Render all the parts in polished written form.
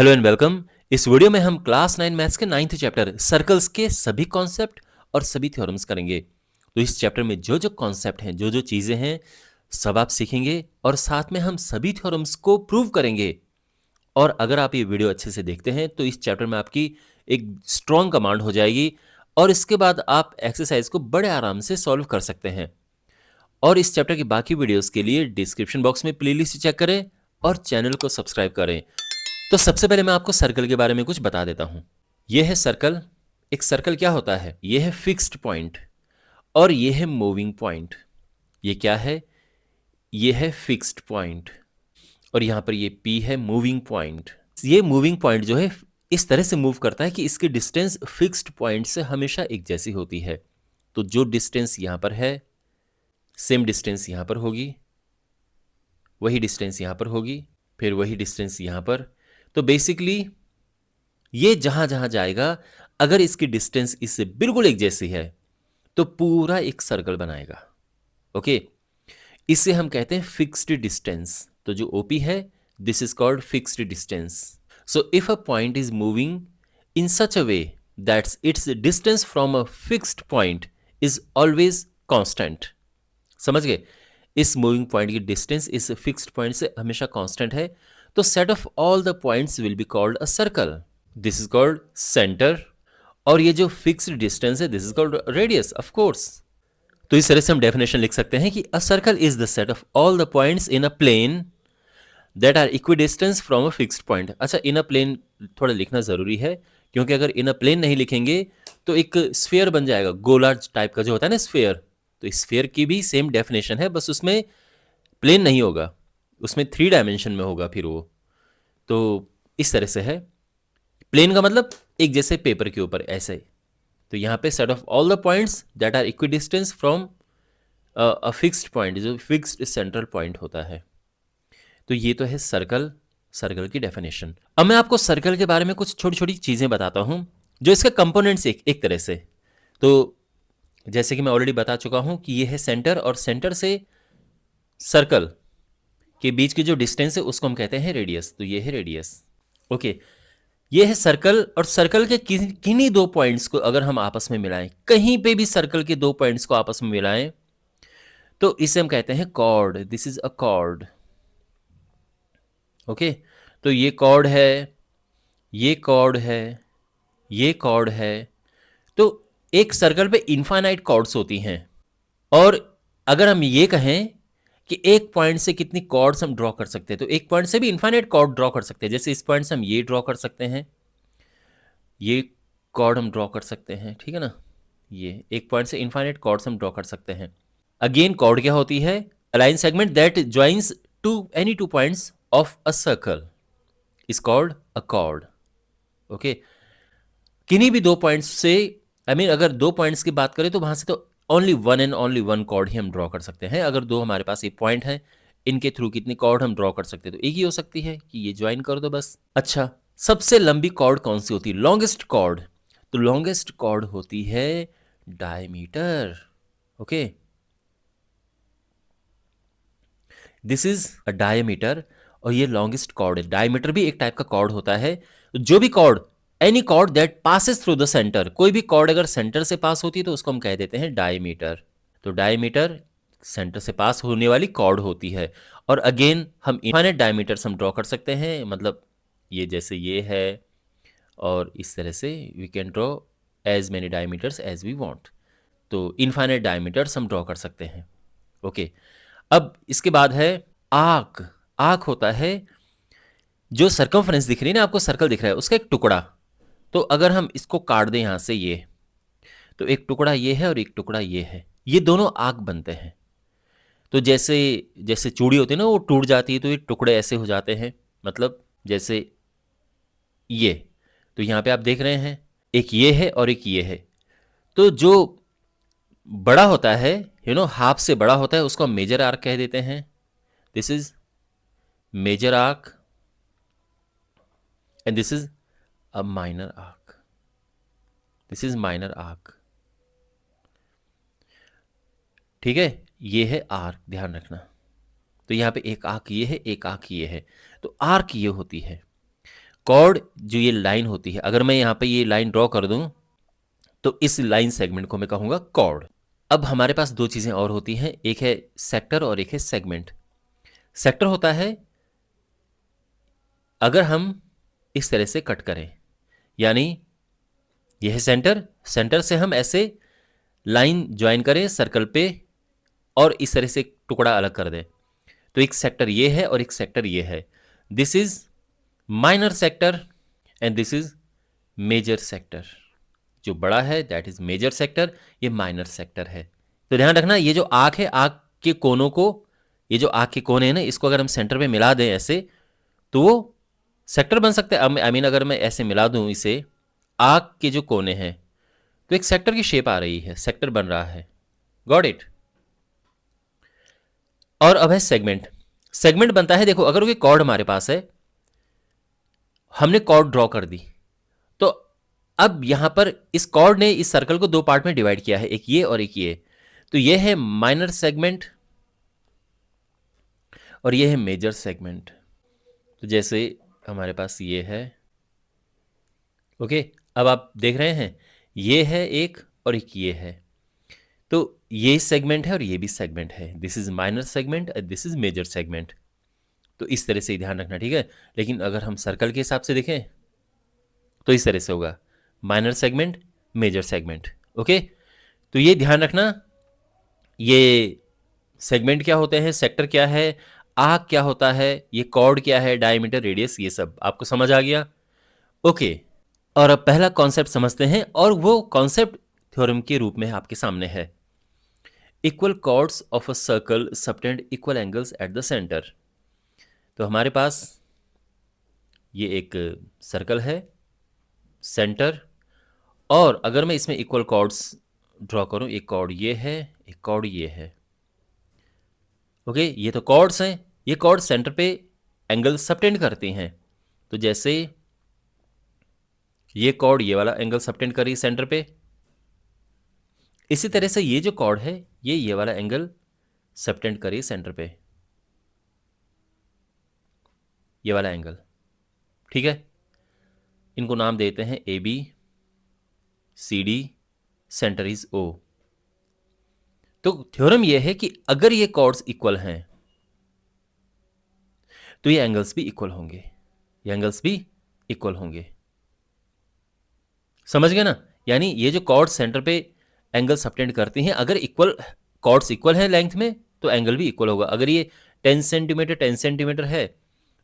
Hello and welcome. इस video में हम क्लास 9 मैथ्स के 9th चैप्टर सर्कल्स के सभी कॉन्सेप्ट और सभी थ्योरम्स करेंगे। तो इस चैप्टर में जो जो कॉन्सेप्ट हैं, जो जो चीज़ें हैं, सब आप सीखेंगे और साथ में हम सभी थ्योरम्स को प्रूव करेंगे। और अगर आप ये वीडियो अच्छे से देखते हैं तो इस चैप्टर में आपकी एक स्ट्रॉन्ग कमांड हो जाएगी और इसके बाद आप एक्सरसाइज को बड़े आराम से सॉल्व कर सकते हैं। और इस चैप्टर की बाकी वीडियोस के लिए डिस्क्रिप्शन बॉक्स में प्लेलिस्ट चेक करें और चैनल को सब्सक्राइब करें। तो सबसे पहले मैं आपको सर्कल के बारे में कुछ बता देता हूं। यह है सर्कल। एक सर्कल क्या होता है? यह है फिक्स्ड पॉइंट और यह है मूविंग पॉइंट। ये क्या है? यह है फिक्स्ड पॉइंट और यहां पर ये P है मूविंग पॉइंट। ये मूविंग पॉइंट जो है इस तरह से मूव करता है कि इसकी डिस्टेंस फिक्स्ड पॉइंट से हमेशा एक जैसी होती है। तो जो डिस्टेंस यहां पर है, सेम डिस्टेंस यहां पर होगी, वही डिस्टेंस यहां पर होगी, फिर वही डिस्टेंस यहां पर। तो बेसिकली ये जहां जहां जाएगा, अगर इसकी डिस्टेंस इससे बिल्कुल एक जैसी है तो पूरा एक सर्कल बनाएगा। ओके, इसे हम कहते हैं फिक्स्ड डिस्टेंस। तो जो ओपी है, this is called fixed distance. So if a point is moving in such a way that's it's distance from a fixed point is always constant. समझ गए? इस मूविंग पॉइंट की डिस्टेंस इस fixed point से हमेशा constant है, तो set of all the points will be called a circle. This is called centre. और ये जो फिक्स्ड डिस्टेंस है, this is called radius of course. तो इस तरह से हम डेफिनेशन लिख सकते हैं कि a circle is the set of all the points in a plane that are equidistance from a fixed point. अच्छा, इन अ प्लेन थोड़ा लिखना जरूरी है, क्योंकि अगर इन अ प्लेन नहीं लिखेंगे तो एक स्फीयर बन जाएगा, गोला टाइप का जो होता है ना स्फीयर। तो स्फीयर की भी सेम डेफिनेशन है, बस उसमें प्लेन नहीं होगा, उसमें 3 डायमेंशन में होगा फिर वो। तो इस तरह से है। प्लेन का मतलब एक जैसे पेपर के ऊपर ऐसे। तो यहाँ पे set of all the points that are equidistance from a fixed point, जो फिक्स्ड सेंट्रल पॉइंट होता है। तो ये तो है सर्कल, सर्कल की डेफिनेशन। अब मैं आपको सर्कल के बारे में कुछ छोटी छोटी चीज़ें बताता हूँ जो इसके कंपोनेंट्स एक तरह से। तो जैसे कि मैं ऑलरेडी बता चुका हूँ कि ये है सेंटर, और सेंटर से सर्कल के बीच की जो डिस्टेंस है उसको हम कहते हैं रेडियस। तो ये है रेडियस। ओके, ये है सर्कल। और सर्कल के किन्हीं दो पॉइंट्स को अगर हम आपस में मिलाएं, कहीं पे भी सर्कल के दो पॉइंट्स को आपस में मिलाएं, तो इसे हम कहते हैं chord. This is a chord. Okay, तो ये कॉर्ड है, ये कॉर्ड है, ये कॉर्ड है। तो एक सर्कल पे इनफाइनाइट कॉर्ड्स होती हैं। और अगर हम ये कहें कि एक पॉइंट से कितनी कॉर्ड्स हम ड्रॉ कर सकते हैं, तो एक पॉइंट से भी इनफाइनाइट कॉर्ड ड्रॉ कर सकते हैं। जैसे इस पॉइंट से हम ये ड्रॉ कर सकते हैं, ये कॉर्ड हम ड्रॉ कर सकते हैं, ठीक है ना। ये एक पॉइंट से इनफाइनाइट कॉर्ड्स हम ड्रॉ कर सकते हैं। अगेन कॉर्ड क्या होती है? A line segment that joins to any two points of a circle is called a chord. Okay, किन्हीं भी दो पॉइंट्स से, आई मीन अगर दो पॉइंट्स की बात करें तो वहां से तो only one and only one chord ही हम ड्रॉ कर सकते हैं। अगर दो हमारे पास ये पॉइंट है, इनके थ्रू कितनी कॉर्ड हम ड्रॉ कर सकते हैं? तो एक ही हो सकती है कि ये ज्वाइन कर दो बस। अच्छा, सबसे लंबी कॉर्ड कौन सी होती है? Longest chord. तो लॉन्गेस्ट कॉर्ड होती है diameter. Okay, this is a diameter और ये लॉन्गेस्ट कॉर्ड है। डायमीटर भी एक टाइप का कॉर्ड होता है। जो भी chord, any chord that passes through the centre, कोई भी कॉर्ड अगर सेंटर से पास होती है तो उसको हम कह देते हैं डायमीटर। तो डायमीटर सेंटर से पास होने वाली कॉर्ड होती है। और अगेन हम इनफाइनाइट डायमीटर्स हम ड्रॉ कर सकते हैं, मतलब ये जैसे ये है, और इस तरह से we can draw as many diameters as we want. तो इनफाइनाइट डायमीटर्स हम ड्रॉ कर सकते हैं। ओके, अब इसके बाद है आर्क। आर्क होता है जो सर्कमफ्रेंस दिख रही है ना, आपको सर्कल दिख रहा है, उसका एक टुकड़ा। तो अगर हम इसको काट दें यहां से, ये तो एक टुकड़ा ये है और एक टुकड़ा ये है, ये दोनों आर्क बनते हैं। तो जैसे जैसे चूड़ी होती है ना, वो टूट जाती है तो ये टुकड़े ऐसे हो जाते हैं, मतलब जैसे ये। तो यहाँ पे आप देख रहे हैं, एक ये है और एक ये है। तो जो बड़ा होता है, हाफ से बड़ा होता है, उसको हम मेजर आर्क कह देते हैं। This is major arc and this is a minor arc. This is minor arc. ठीक है, ये है आर्क, ध्यान रखना। तो यहाँ पे एक आर्क ये है, एक आर्क ये है। तो आर्क ये होती है। कॉर्ड जो ये लाइन होती है, अगर मैं यहाँ पे ये लाइन ड्रॉ कर दूं तो इस लाइन सेगमेंट को मैं कहूँगा कॉर्ड। अब हमारे पास दो चीज़ें और होती हैं, एक है सेक्टर और एक है सेगमेंट। सेक्टर होता है अगर हम इस तरह से कट करें, यानी यह सेंटर, सेंटर से हम ऐसे लाइन ज्वाइन करें सर्कल पे और इस तरह से टुकड़ा अलग कर दें, तो एक सेक्टर ये है और एक सेक्टर ये है। This is minor sector and this is major sector. जो बड़ा है दैट इज मेजर सेक्टर, ये माइनर सेक्टर है। तो ध्यान रखना, ये जो आंख है, आंख के कोनों को, ये जो आंख के कोने हैं ना, इसको अगर हम सेंटर पे मिला दें ऐसे, तो वो सेक्टर बन सकता है। आई मीन अगर मैं ऐसे मिला दूं इसे, आंख के जो कोने हैं, तो एक सेक्टर की शेप आ रही है, सेक्टर बन रहा है। Got it. और अब है सेगमेंट। सेगमेंट बनता है, देखो अगर कोई कॉर्ड हमारे पास है, हमने कॉर्ड ड्रॉ कर दी, तो अब यहां पर इस कॉर्ड ने इस सर्कल को दो पार्ट में डिवाइड किया है, एक ये और एक ये। तो ये है माइनर सेगमेंट और ये है मेजर सेगमेंट। तो जैसे हमारे पास ये है, ओके, अब आप देख रहे हैं ये है एक और एक ये है, तो ये सेगमेंट है और ये भी सेगमेंट है। This is minor segment, this is major segment. तो इस तरह से ध्यान रखना, ठीक है। लेकिन अगर हम सर्कल के हिसाब से देखें तो इस तरह से होगा, minor segment, major segment. Okay, तो ये ध्यान रखना, ये सेगमेंट क्या होते हैं, सेक्टर क्या है, आर्क क्या होता है, ये कॉर्ड क्या है, डायमीटर, रेडियस, ये सब आपको समझ आ गया। ओके, और अब पहला कॉन्सेप्ट समझते हैं, और वो कॉन्सेप्ट थ्योरम के रूप में आपके सामने है। Equal chords of a circle subtend equal angles at the centre. तो हमारे पास ये एक सर्कल है, सेंटर, और अगर मैं इसमें इक्वल कॉर्ड्स ड्रॉ करूं, एक कॉर्ड ये है, एक कॉर्ड ये है। ओके, ये तो कॉर्ड्स हैं, ये कॉर्ड सेंटर पे एंगल सबटेंड करती हैं। तो जैसे ये कॉर्ड ये वाला एंगल सबटेंड कर रही है सेंटर पे, इसी तरह से ये जो कॉर्ड है ये वाला एंगल सबटेंड कर रही है सेंटर पे, ये वाला एंगल, ठीक है। इनको नाम देते हैं A B C D, centre is O. तो थ्योरम ये है कि अगर ये कॉर्ड्स इक्वल हैं तो ये एंगल्स भी इक्वल होंगे, ये एंगल्स भी इक्वल होंगे। समझ गए ना, यानी ये जो कॉर्ड्स सेंटर पे एंगल सबटेंड करती हैं, अगर इक्वल कॉर्ड्स इक्वल है लेंथ में तो एंगल भी इक्वल होगा। अगर ये 10 सेंटीमीटर 10 सेंटीमीटर है,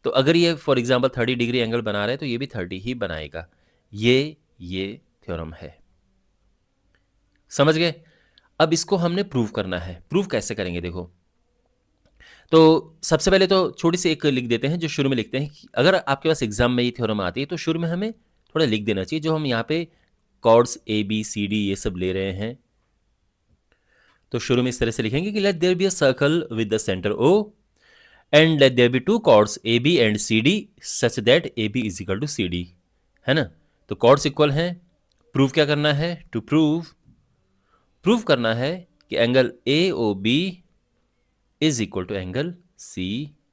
तो अगर ये फॉर एग्जांपल 30 डिग्री एंगल बना रहा है तो ये भी 30 ही बनाएगा। ये थ्योरम है, समझ गए। अब इसको हमने प्रूव करना है। प्रूव कैसे करेंगे, देखो, तो सबसे पहले तो छोटी सी एक लिख देते हैं जो शुरू में लिखते हैं कि अगर आपके पास एग्जाम में ये थ्योरम आती है तो शुरू में हमें थोड़ा लिख देना चाहिए, जो हम यहाँ पे chords A B C D ये सब ले रहे हैं। तो शुरू में इस तरह से लिखेंगे कि let there be a circle with the centre O and let there be two chords A B and C D such that A B is equal to C D, है ना। तो कॉर्ड्स इक्वल हैं, prove क्या करना है, to prove करना है कि angle A O B is equal to angle C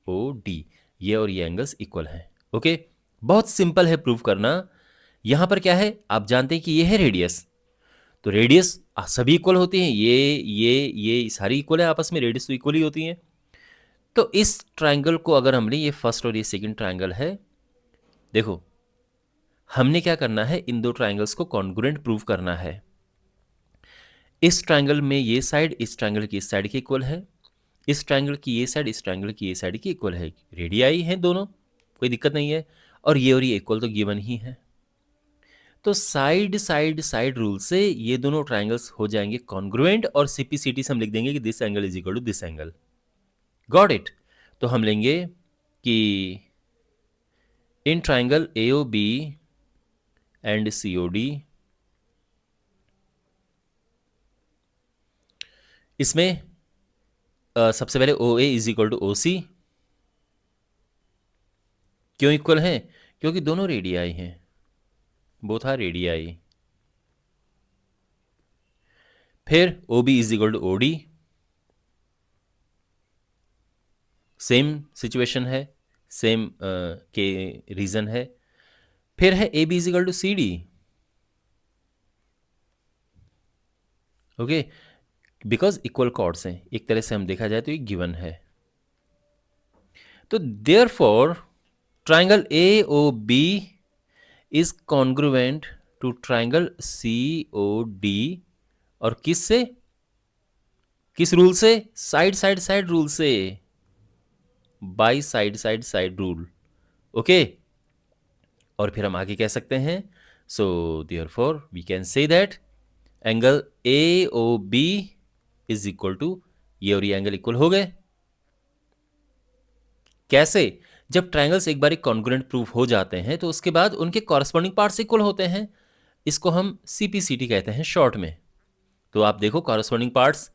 O D, ये और ये एंगल्स इक्वल हैं। ओके, बहुत सिंपल है प्रूव करना। यहां पर क्या है, आप जानते हैं कि ये है रेडियस, तो रेडियस सभी इक्वल होती हैं, ये सारी इक्वल है आपस में, रेडियस तो इक्वल ही होती हैं। तो इस ट्राइंगल को अगर हमने, ये फर्स्ट और ये सेकंड ट्राइंगल है, देखो हमने क्या करना है, इन दो ट्राइंगल्स को कॉन्ग्रुएंट प्रूव करना है। इस ट्राइंगल में ये साइड इस ट्राइंगल की इस साइड की इक्वल है, इस ट्राइंगल की ये साइड इस ट्राइंगल की ये साइड की इक्वल है, रेडियाई हैं दोनों, कोई दिक्कत नहीं है, और ये इक्वल तो गिवन ही है। तो साइड रूल से ये दोनों ट्राइंगल्स हो जाएंगे कॉन्ग्रुएंट, और सीपीसीटी से हम लिख देंगे कि this angle is equal to this angle. Got it. तो हम लेंगे कि in triangle A O B and C O D, इसमें सबसे पहले O A is equal to O C. क्यों इक्वल हैं, क्योंकि दोनों रेडियाई हैं, बोथ आर रेडियाई। फिर O B is equal to O D, same situation है, सेम के रीजन है। फिर है A B is equal to C D. Okay, because equal chords हैं, एक तरह से हम देखा जाए तो ये गिवन है। तो therefore triangle A O B is congruent to triangle C O D. और किस से, किस रूल से? साइड साइड साइड रूल से, by side side side rule. Okay, और फिर हम आगे कह सकते हैं, so therefore we can say that angle A O B is equal to, ये और ये एंगल इक्वल हो गए। कैसे? जब ट्रायंगल्स एक बार कॉन्ग्रुएंट प्रूफ हो जाते हैं तो उसके बाद उनके कॉरस्पॉन्डिंग पार्ट्स इक्वल होते हैं। इसको हम सीपीसीटी कहते हैं शॉर्ट में। तो आप देखो कॉरस्पॉन्डिंग पार्ट्स,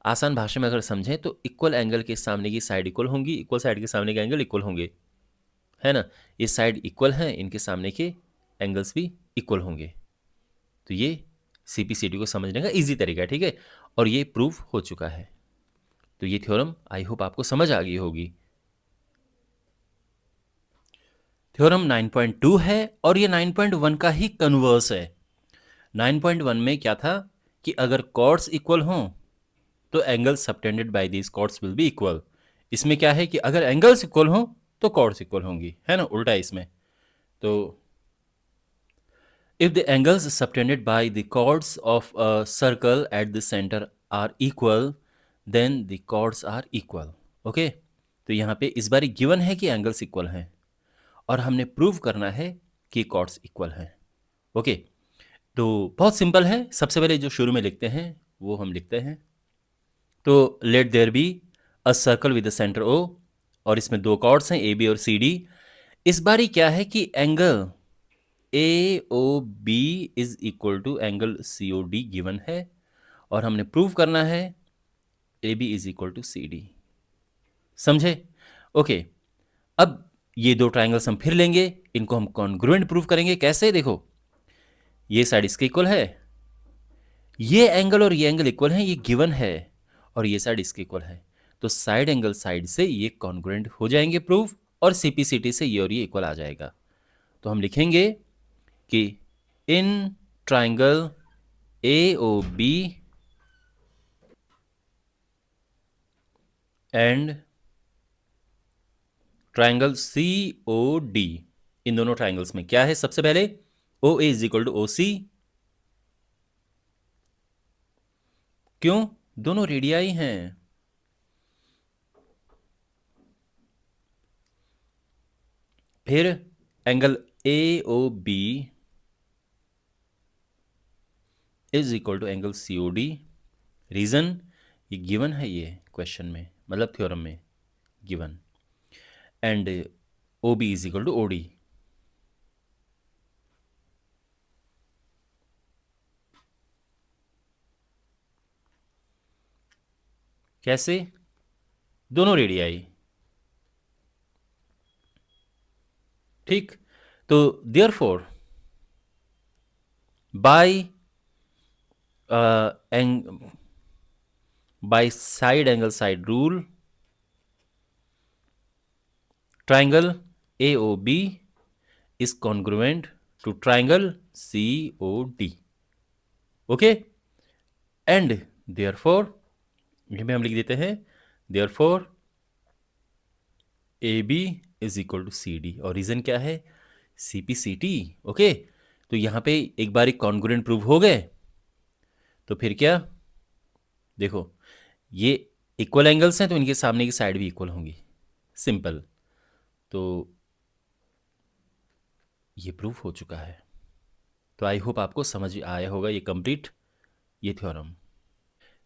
आसान भाषा में अगर समझें तो इक्वल एंगल के सामने की साइड इक्वल होंगी, इक्वल साइड के सामने के एंगल इक्वल होंगे, है ना। ये साइड इक्वल हैं, इनके सामने के एंगल्स भी इक्वल होंगे। तो ये सीपीसीटी को समझने का इजी तरीका है, ठीक है। और ये प्रूफ हो चुका है। तो ये थ्योरम आई होप आपको समझ आ गई होगी। थ्योरम 9.2 है और ये 9.1 का ही कन्वर्स है। 9.1 में क्या था कि अगर कॉर्ड्स इक्वल हों तो angles subtended by these chords will be equal. इसमें क्या है कि अगर एंगल्स इक्वल हों तो कॉर्ड्स इक्वल होंगी, है ना, उल्टा है इसमें। तो if the angles subtended by the chords of a circle at the centre are equal then the chords are equal. Okay, तो यहाँ पे इस बार गिवन है कि एंगल्स इक्वल हैं और हमने प्रूव करना है कि कॉर्ड्स इक्वल हैं। ओके, तो बहुत सिंपल है। सबसे पहले जो शुरू में लिखते हैं वो हम लिखते हैं। तो let there be a circle with the centre O, और इसमें दो कॉर्ड्स हैं ए बी और सी डी। इस बार क्या है कि angle A O B is equal to angle C O D given है और हमने प्रूव करना है A B is equal to C D. समझे? ओके, अब ये दो ट्राइंगल्स हम फिर लेंगे, इनको हम कॉन्ग्रुएंट प्रूव करेंगे। कैसे? देखो, ये साइड इसके इक्वल है, ये एंगल और ये एंगल इक्वल है, ये गिवन है, और ये साइड इसके इक्वल है। तो साइड एंगल साइड से ये कॉन्ग्रुएंट हो जाएंगे प्रूफ, और सीपीसीटी से ये और ये इक्वल आ जाएगा। तो हम लिखेंगे कि in triangle A O B and triangle C O D, इन दोनों ट्राइंगल्स में क्या है? सबसे पहले O A is equal to O C. क्यों? दोनों रेडियाई हैं। फिर angle A O B is equal to angle C O D. Reason, ये गिवन है, ये क्वेश्चन में मतलब थ्योरम में given. And O B is equal to O D. कैसे? दोनों रेडियाई, ठीक। तो therefore by by side angle side rule triangle A O B is congruent to triangle C O D. Okay, and therefore ये में हम लिख देते हैं therefore A B is equal to C D. और रीजन क्या है? C P C T. Okay, तो यहां पे एक बार कॉन्ग्रुएंट प्रूव हो गए तो फिर क्या? देखो, ये इक्वल एंगल्स हैं तो इनके सामने की साइड भी इक्वल होंगी, सिंपल। तो ये प्रूफ हो चुका है। तो आई होप आपको समझ आया होगा ये कंप्लीट ये थ्योरम।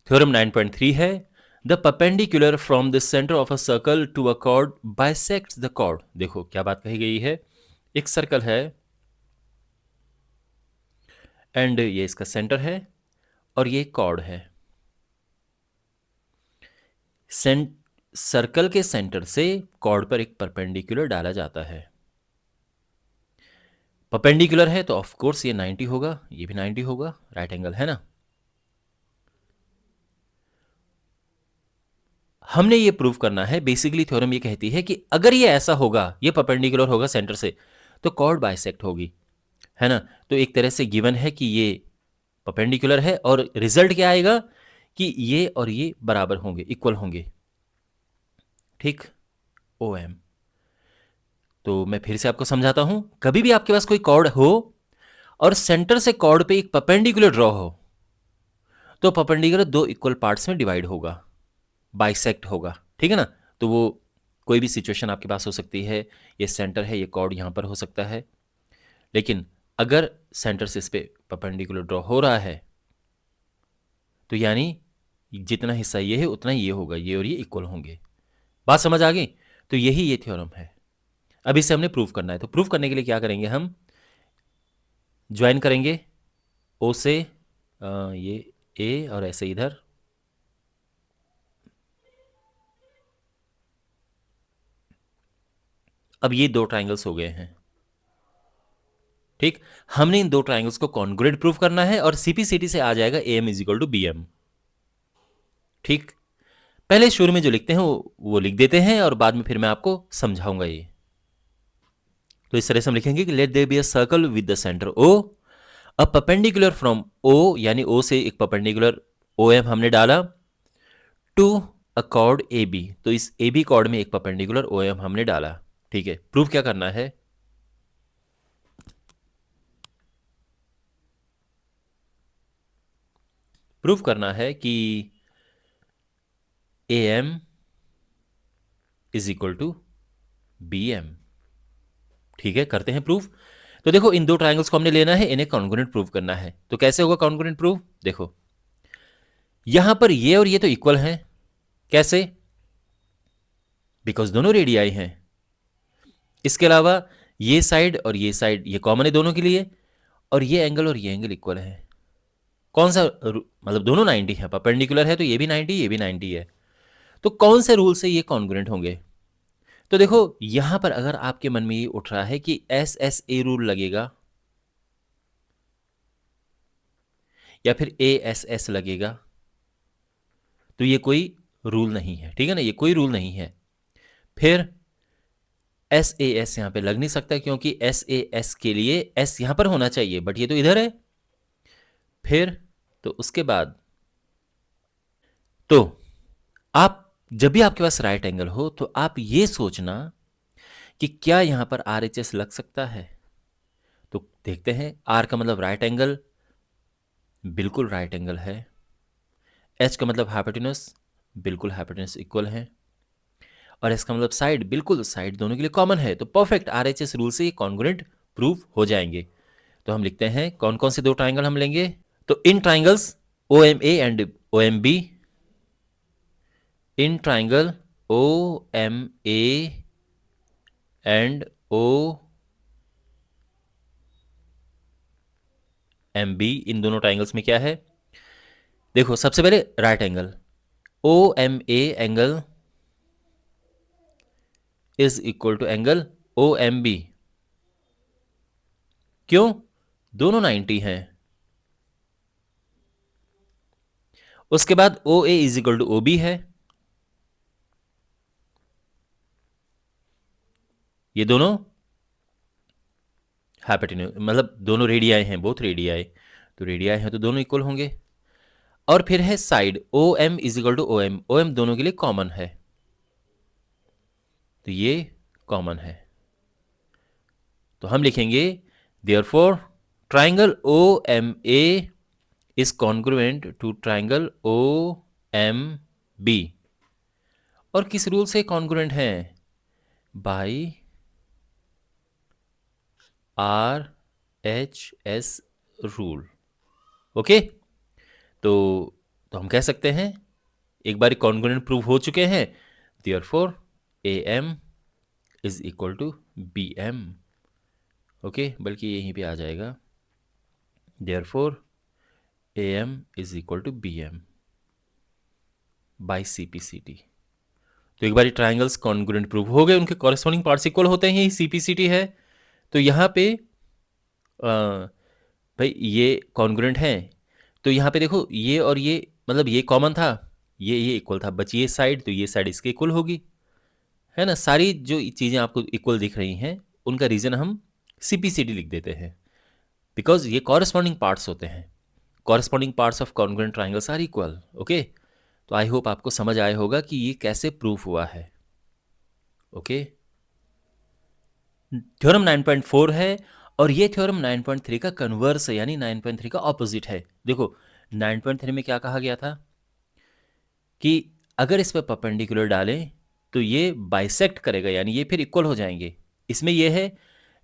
थ्योरम 9.3 है, the perpendicular from the centre of a circle to a chord bisects the chord. देखो क्या बात कही गई है, एक सर्कल है एंड ये इसका सेंटर है और ये कॉर्ड है। सर्कल के सेंटर से कॉर्ड पर एक परपेंडिकुलर डाला जाता है। परपेंडिकुलर है तो ऑफ कोर्स ये 90 होगा, ये भी 90 होगा, राइट एंगल है ना। हमने ये प्रूव करना है। बेसिकली थ्योरम ये कहती है कि अगर ये ऐसा होगा, ये परपेंडिकुलर होगा सेंटर से, तो कॉर्ड बाइसेक्ट होगी, है ना। तो एक तरह से गिवन है कि ये परपेंडिकुलर है और रिजल्ट क्या आएगा कि ये और ये बराबर होंगे, इक्वल होंगे, ठीक। O M. तो मैं फिर से आपको समझाता हूं, कभी भी आपके पास कोई कॉर्ड हो और सेंटर से कॉर्ड पे एक परपेंडिकुलर ड्रॉ हो, तो परपेंडिकुलर दो इक्वल पार्ट्स में डिवाइड होगा, बाइसेक्ट होगा, ठीक है ना। तो वो कोई भी सिचुएशन आपके पास हो सकती है, ये सेंटर है, ये कॉर्ड यहां पर हो सकता है, लेकिन अगर सेंटर से इस पे परपेंडिकुलर ड्रॉ हो रहा है तो यानी जितना हिस्सा ये है उतना ही ये होगा, ये और ये इक्वल होंगे। बात समझ आ गई। तो यही ये थ्योरम है। अब इसे हमने प्रूव करना है, तो प्रूव करने के लिए क्या करेंगे, हम ज्वाइन करेंगे ओ से ये ए और ऐसे इधर, अब ये दो ट्राइंगल्स हो गए हैं, ठीक। हमने इन दो ट्राइंगल्स को कॉन्ग्रुएंट प्रूव करना है और सीपीसीटी से आ जाएगा A M is equal to B M, ठीक। पहले शुरू में जो लिखते हैं वो लिख देते हैं और बाद में फिर मैं आपको समझाऊंगा ये। तो इस तरह से हम लिखेंगे कि let there be a circle with the centre O, a perpendicular from O, यानी ओ से एक परपेंडिकुलर ओ एम हमने डाला, to a chord A B, तो इस ए बी कॉर्ड में एक परपेंडिकुलर ओ एम हमने डाला, ठीक है। प्रूफ क्या करना है, प्रूफ करना है कि A M is equal to B M, ठीक है। करते हैं प्रूफ। तो देखो इन दो ट्राइंगल्स को हमने लेना है, इन्हें कॉन्ग्रुएंट प्रूव करना है। तो कैसे होगा कॉन्ग्रुएंट प्रूफ, देखो यहां पर ये और ये तो इक्वल हैं, कैसे, बिकॉज दोनों रेडियाई हैं। इसके अलावा ये साइड और ये साइड ये कॉमन है दोनों के लिए, और ये एंगल इक्वल है। कौन सा मतलब दोनों 90 है, परपेंडिकुलर है तो ये भी 90 ये भी 90 है। तो कौन से रूल से ये कॉन्ग्रुएंट होंगे, तो देखो यहां पर अगर आपके मन में ये उठ रहा है कि एस एस ए रूल लगेगा या फिर ए एस एस लगेगा, तो ये कोई रूल नहीं है, ठीक है ना, ये कोई रूल नहीं है। फिर एस ए एस यहां पे लग नहीं सकता क्योंकि एस ए एस के लिए एस यहां पर होना चाहिए, बट ये तो इधर है। फिर तो उसके बाद तो आप जब भी आपके पास राइट एंगल हो तो आप ये सोचना कि क्या यहां पर आर एच एस लग सकता है। तो देखते हैं, आर का मतलब राइट एंगल, बिल्कुल राइट एंगल है। एच का मतलब हाइपोटेनस, बिल्कुल हाइपोटेनस इक्वल है। और इसका मतलब साइड, बिल्कुल साइड दोनों के लिए कॉमन है। तो परफेक्ट आरएचएस रूल से ये कॉन्ग्रुएंट प्रूफ हो जाएंगे। तो हम लिखते हैं कौन कौन से दो ट्राइंगल हम लेंगे, तो in triangles O M A and O M B, in triangle O M A and O M B, इन दोनों ट्राइंगल्स में क्या है, देखो सबसे पहले right angle O M A angle is equal to angle O M B, क्यों, दोनों 90 हैं। उसके बाद O A is equal to O B है, ये दोनों हाइपोटेन्यूज मतलब दोनों रेडियाई हैं, बोथ रेडियाई, तो रेडियाई हैं तो दोनों इक्वल होंगे। और फिर है side O M is equal to O M दोनों के लिए कॉमन है, तो ये कॉमन है। तो हम लिखेंगे therefore triangle O M A is congruent to triangle O M B. और किस रूल से कॉन्ग्रुएंट है, by R H S rule, okay. तो हम कह सकते हैं एक बार कॉन्ग्रुएंट प्रूव हो चुके हैं, therefore A M is equal to B M, okay, बल्कि यहीं पे आ जाएगा therefore A M is equal to B M by C P C T. तो एक बार ट्राइंगल्स कॉन्ग्रुएंट प्रूव हो गए, उनके कॉरेस्पॉन्डिंग पार्ट्स इक्वल होते हैं, यही सी पी सी टी है। तो यहाँ पे भाई ये कॉन्ग्रुएंट हैं, तो यहाँ पे देखो ये और ये मतलब ये कॉमन था, ये इक्वल था, बची ये साइड, तो ये साइड इसके इक्वल होगी, है ना। सारी जो चीज़ें आपको इक्वल दिख रही हैं उनका रीज़न हम CPCD लिख देते हैं, बिकॉज ये कॉरस्पॉन्डिंग पार्ट्स होते हैं. Corresponding parts of congruent triangles are equal. Okay, तो आई होप आपको समझ आया होगा कि ये कैसे प्रूफ हुआ है. ओके, थ्योरम 9.4 है और ये थ्योरम 9.3 का कन्वर्स है, यानी 9.3 का ऑपोजिट है. देखो 9.3 में क्या कहा गया था कि अगर इस पर परपेंडिकुलर डालें तो ये बाइसेक्ट करेगा, यानी ये फिर इक्वल हो जाएंगे. इसमें यह है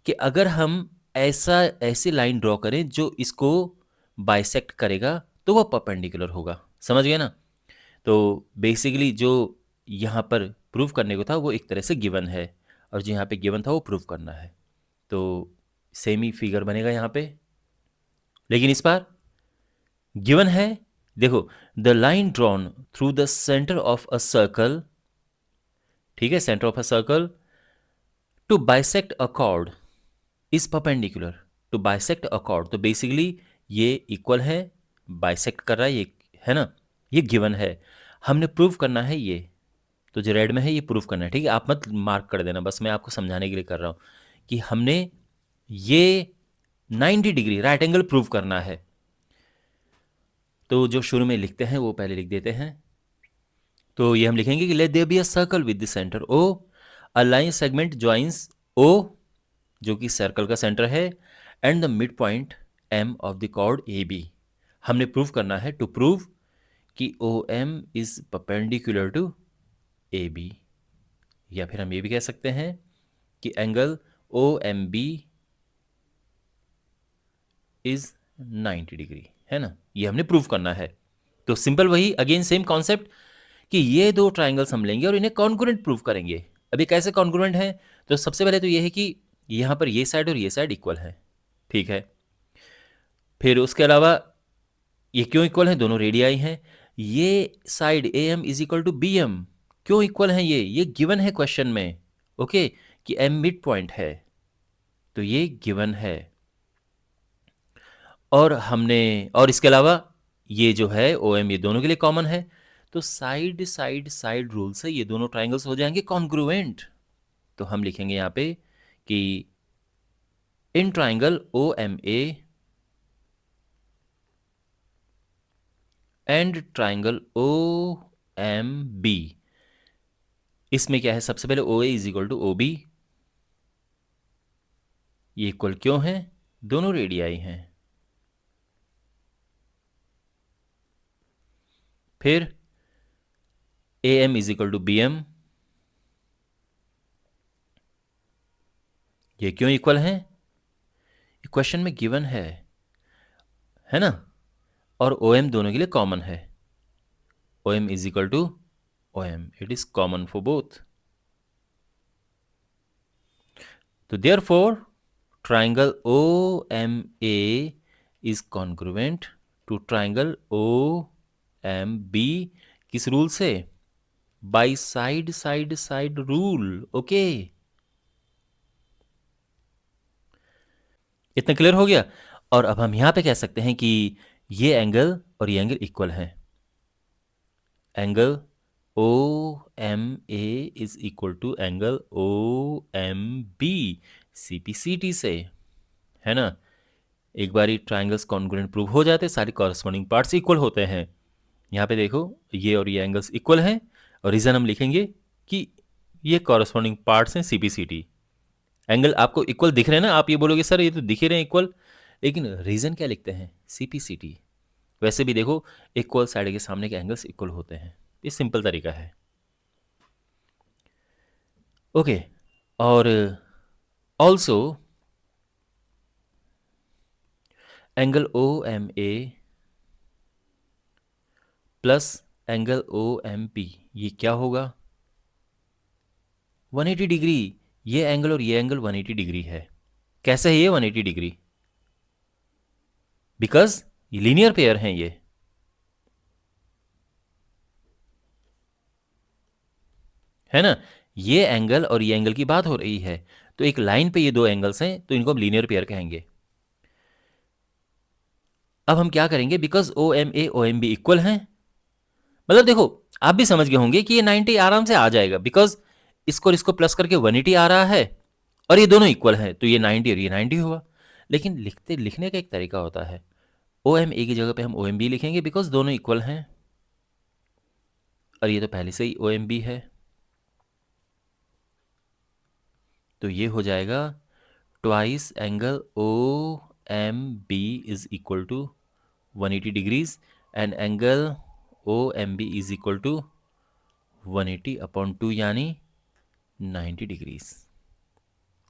कि अगर हम ऐसी लाइन ड्रॉ करें जो इसको बाइसेक्ट करेगा तो वह परपेंडिकुलर होगा. समझ गए ना? तो बेसिकली जो यहाँ पर प्रूव करने को था वो एक तरह से गिवन है, और जो यहाँ पे गिवन था वो प्रूव करना है. तो सेम ही फिगर बनेगा यहाँ पे, लेकिन इस बार गिवन है. देखो, the line drawn through the centre of a circle, ठीक है, centre of a circle to bisect a chord is perpendicular to bisect a chord. तो बेसिकली ये इक्वल है, बाइसेक्ट कर रहा है, ये है ना, ये गिवन है. हमने प्रूव करना है ये, तो जो रेड में है ये प्रूव करना है. ठीक है, आप मत मार्क कर देना, बस मैं आपको समझाने के लिए कर रहा हूँ कि हमने ये 90 डिग्री राइट एंगल प्रूव करना है. तो जो शुरू में लिखते हैं वो पहले लिख देते हैं. तो ये हम लिखेंगे कि let there be a circle with the centre O, a line segment joins O, जो कि सर्कल का सेंटर है, and the mid point M of the chord A B. हमने प्रूव करना है, टू प्रूव कि O M is perpendicular to A B, या फिर हम ये भी कह सकते हैं कि angle O M B is 90 degree, है ना. ये हमने प्रूव करना है. तो सिंपल वही, अगेन सेम कॉन्सेप्ट कि ये दो ट्राइंगल्स हम लेंगे और इन्हें कॉन्ग्रुएंट प्रूव करेंगे. अभी कैसे कॉन्ग्रुएंट है? तो सबसे पहले तो ये है कि यहाँ पर ये साइड और ये साइड इक्वल है. ठीक है, फिर उसके अलावा ये क्यों इक्वल है? दोनों रेडियाई हैं. ये side A M is equal to B M, क्यों इक्वल है? ये गिवन है क्वेश्चन में. ओके, कि एम मिड पॉइंट है, तो ये गिवन है. और इसके अलावा ये जो है ओ एम, ये दोनों के लिए कॉमन है. तो साइड साइड साइड रूल से ये दोनों ट्राइंगल्स हो जाएंगे कॉन्ग्रुएंट. तो हम लिखेंगे यहाँ पे कि in triangle O M A and triangle O M B, इसमें क्या है? सबसे पहले O A is equal to O B. ये इक्वल क्यों है? दोनों रेडियाई हैं. फिर A M is equal to B M, ये क्यों इक्वल है? क्वेश्चन में गिवन है ना. और ओ एम दोनों के लिए कॉमन है. O M is equal to O M, it is common for both. तो therefore triangle O M A is congruent to triangle O M B. किस रूल से? By side side side rule. Okay, इतना clear हो गया. और अब हम यहां पे कह सकते हैं कि ये एंगल और ये एंगल इक्वल है. Angle O M A is equal to angle O M B CPCT से, है ना. एक बारी ट्राइंगल्स कॉन्ग्रुएंट प्रूव हो जाते, सारे कॉरस्पॉन्डिंग पार्ट्स इक्वल होते हैं. यहाँ पे देखो, ये और ये एंगल्स इक्वल हैं, और रीज़न हम लिखेंगे कि ये कॉरस्पॉन्डिंग पार्ट्स हैं CPCT. एंगल आपको इक्वल दिख रहे हैं ना, आप ये बोलोगे सर ये तो दिख ही रहे हैं इक्वल, लेकिन रीज़न क्या लिखते हैं? CPCT. वैसे भी देखो, इक्वल साइड के सामने के एंगल्स इक्वल होते हैं. ये सिंपल तरीका है. ओके, और also angle O M A plus angle O M P, ये क्या होगा? 180 डिग्री. ये एंगल और ये एंगल 180 डिग्री है. कैसे है ये 180 डिग्री? बिकॉज ये लीनियर पेयर हैं ये, है ना. ये एंगल और ये एंगल की बात हो रही है. तो एक लाइन पे ये दो एंगल्स हैं, तो इनको हम लीनियर पेयर कहेंगे. अब हम क्या करेंगे? Because O M A O M B equal हैं, मतलब देखो आप भी समझ गए होंगे कि ये 90 आराम से आ जाएगा, बिकॉज इसको और इसको प्लस करके 180 आ रहा है, और ये दोनों इक्वल हैं, तो ये 90 और ये 90 हुआ। लेकिन लिखने का एक तरीका होता है, ओ एम ए की जगह पे हम ओ एम बी लिखेंगे बिकॉज दोनों इक्वल हैं, और ये तो पहले से ही ओ एम बी है, तो ये हो जाएगा twice angle O M B is equal to 180 degrees and angle O M B is equal to 180/2 यानी 90 डिग्रीज।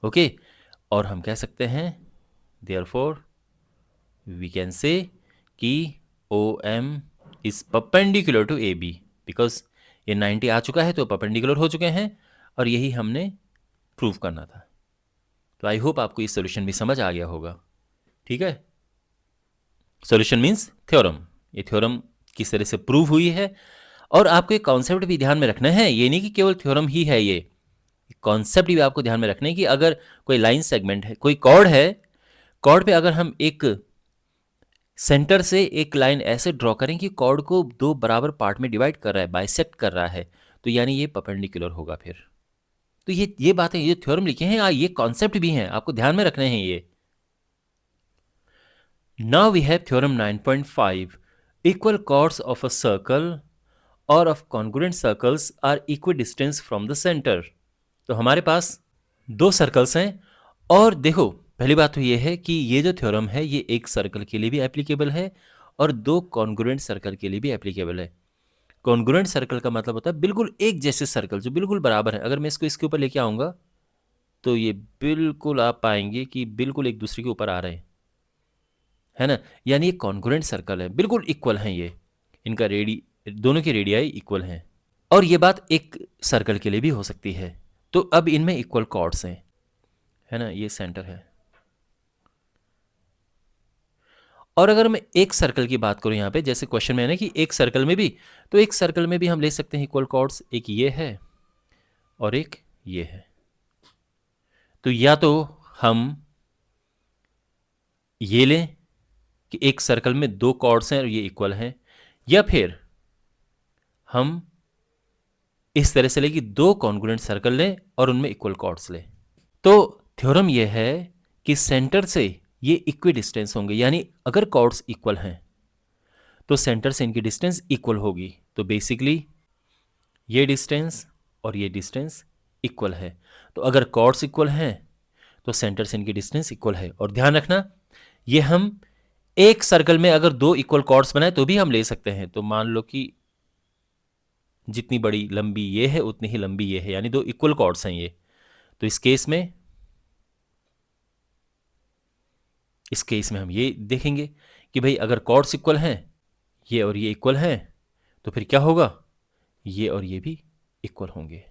ओके, और हम कह सकते हैं देयरफॉर वी कैन से कि O M is perpendicular to A B, because ये 90 आ चुका है तो परपेंडिकुलर हो चुके हैं, और यही हमने प्रूव करना था। तो आई होप आपको ये सोल्यूशन भी समझ आ गया होगा। ठीक है, सोल्यूशन मीन्स थ्योरम, ये थ्योरम किस तरह से प्रूव हुई है, और आपको एक कॉन्सेप्ट भी ध्यान में रखना है, ये नहीं कि केवल थ्योरम ही है, ये कॉन्सेप्ट भी आपको ध्यान में रखना है कि अगर कोई लाइन सेगमेंट है, कोई कॉर्ड है, कॉर्ड पे अगर हम एक सेंटर से एक लाइन ऐसे ड्रॉ करें कि कॉर्ड को दो बराबर पार्ट में डिवाइड कर रहा है, बाइसेक्ट कर रहा है, तो यानी ये परपेंडिकुलर होगा फिर। तो ये बातें, ये थ्योरम लिखे हैं, ये कॉन्सेप्ट भी हैं, आपको ध्यान में रखने हैं ये। Now we have theorem 9.5, equal chords of a circle और of congruent circles are equidistance from the centre. तो हमारे पास दो सर्कल्स हैं, और देखो पहली बात तो ये है कि ये जो थ्योरम है ये एक सर्कल के लिए भी एप्लीकेबल है और दो कॉन्ग्रुएंट सर्कल के लिए भी एप्लीकेबल है। कॉन्ग्रुएंट सर्कल का मतलब होता है बिल्कुल एक जैसे सर्कल जो बिल्कुल बराबर है। अगर मैं इसको इसके ऊपर लेके आऊँगा तो ये बिल्कुल आप पाएंगे कि बिल्कुल एक दूसरे के ऊपर आ रहे हैं, है ना, यानी ये कॉन्ग्रुएंट सर्कल है, बिल्कुल इक्वल हैं ये, इनका दोनों की रेडियाई इक्वल हैं। और ये बात एक सर्कल के लिए भी हो सकती है। तो अब इनमें इक्वल कॉर्ड्स हैं, है ना, ये सेंटर है। और अगर मैं एक सर्कल की बात करूं यहाँ पे, जैसे क्वेश्चन में है ना कि एक सर्कल में भी, तो एक सर्कल में भी हम ले सकते हैं इक्वल कॉर्ड्स, एक ये है और एक ये है। तो या तो हम ये लें कि एक सर्कल में दो कॉर्ड्स हैं और ये इक्वल हैं, या फिर हम इस तरह से लें कि दो कॉन्ग्रुएंट सर्कल लें और उनमें इक्वल कॉर्ड्स लें। तो थ्योरम ये है कि सेंटर से ये इक्वी डिस्टेंस होंगे, यानी अगर कॉर्ड्स इक्वल हैं तो सेंटर से इनकी डिस्टेंस इक्वल होगी। तो बेसिकली ये डिस्टेंस और ये डिस्टेंस इक्वल है। तो अगर कॉर्ड्स इक्वल हैं तो सेंटर से इनकी डिस्टेंस इक्वल है। और ध्यान रखना, ये हम एक सर्कल में अगर दो इक्वल कॉर्ड्स बनाए तो भी हम ले सकते हैं। तो मान लो कि जितनी बड़ी लंबी ये है उतनी ही लंबी ये है, यानी दो इक्वल कॉर्ड्स हैं ये। तो इस केस में हम ये देखेंगे कि भाई अगर कॉर्ड्स इक्वल हैं, ये और ये इक्वल हैं, तो फिर क्या होगा, ये और ये भी इक्वल होंगे।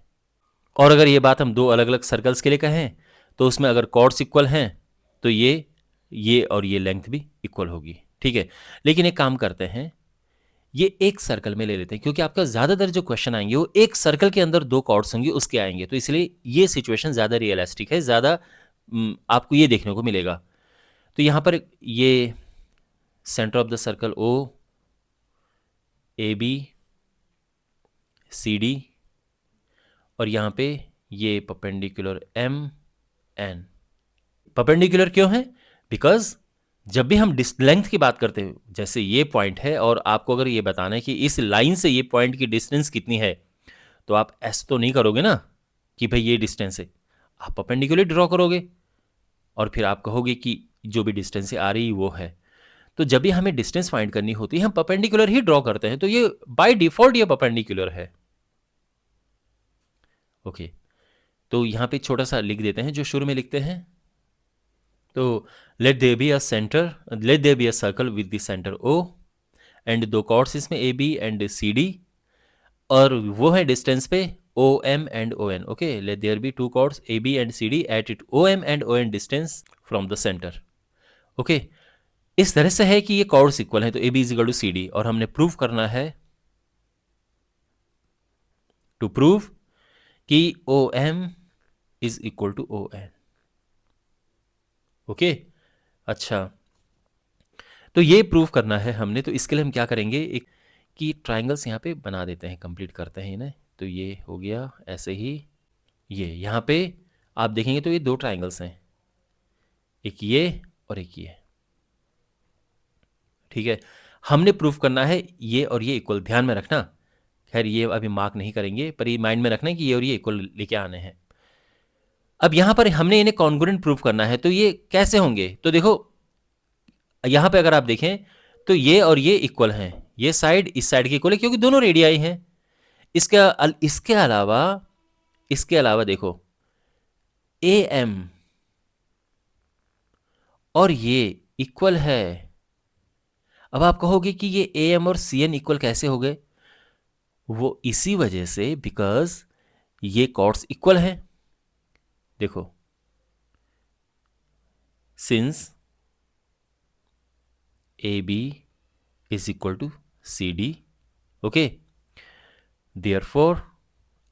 और अगर ये बात हम दो अलग अलग सर्कल्स के लिए कहें तो उसमें अगर कॉर्ड्स इक्वल हैं तो ये और ये लेंथ भी इक्वल होगी। ठीक है, लेकिन एक काम करते हैं, ये एक सर्कल में ले लेते हैं, क्योंकि आपका ज़्यादातर जो क्वेश्चन आएंगे वो एक सर्कल के अंदर दो कॉर्ड्स होंगे उसके आएंगे, तो इसलिए ये सिचुएशन ज़्यादा रियलिस्टिक है, ज़्यादा आपको ये देखने को मिलेगा। तो यहाँ पर ये centre of the circle O, A B, C D, और यहाँ पे ये परपेंडिकुलर एम एन। परपेंडिकुलर क्यों है? बिकॉज जब भी हम लेंथ की बात करते हैं, जैसे ये पॉइंट है और आपको अगर ये बताना है कि इस लाइन से ये पॉइंट की डिस्टेंस कितनी है, तो आप ऐसे तो नहीं करोगे ना कि भाई ये डिस्टेंस है, आप परपेंडिकुलर ड्रॉ करोगे और फिर आप कहोगे कि जो भी डिस्टेंस आ रही वो है। तो जब भी हमें डिस्टेंस फाइंड करनी होती है हम परपेंडिकुलर ही ड्रॉ करते हैं, तो ये बाय डिफॉल्ट ये परपेंडिकुलर है। ओके, तो यहाँ पे छोटा सा लिख देते हैं जो शुरू में लिखते हैं। तो let there be a circle with the centre O and दो कॉर्ड्स इसमें A B and C D, और वो है डिस्टेंस पे O M and O N. Okay, let there be two chords A B and C D at it O M and O N distance from the centre. Okay, इस तरह से है कि ये कॉर्ड्स इक्वल है, तो A B is equal to C D, और हमने प्रूव करना है, टू प्रूव कि O M is equal to O N. Okay, अच्छा, तो ये प्रूव करना है हमने। तो इसके लिए हम क्या करेंगे, एक कि ट्राइंगल्स यहाँ पे बना देते हैं, कंप्लीट करते हैं इन्हें। तो ये हो गया ऐसे ही, ये यहाँ पे आप देखेंगे तो ये दो ट्राइंगल्स हैं, एक ये और एक ये, ठीक है। हमने प्रूफ करना है ये और ये इक्वल, ध्यान में रखना। खैर ये अभी मार्क नहीं करेंगे, पर ये माइंड में रखना है कि ये और ये इक्वल लेके आने हैं। अब यहाँ पर हमने इन्हें कॉन्ग्रुएंट प्रूफ करना है, तो ये कैसे होंगे? तो देखो यहाँ पे अगर आप देखें तो ये और ये इक्वल हैं, ये साइड इस साइड की इक्वल है क्योंकि दोनों रेडियाई हैं। इसके अलावा देखो ए एम और ये इक्वल है। अब आप कहोगे कि ये ए एम और सी एन इक्वल कैसे हो गए? वो इसी वजह से, बिकॉज ये कॉर्ड्स इक्वल हैं। देखो, since A B is equal to C D, okay, therefore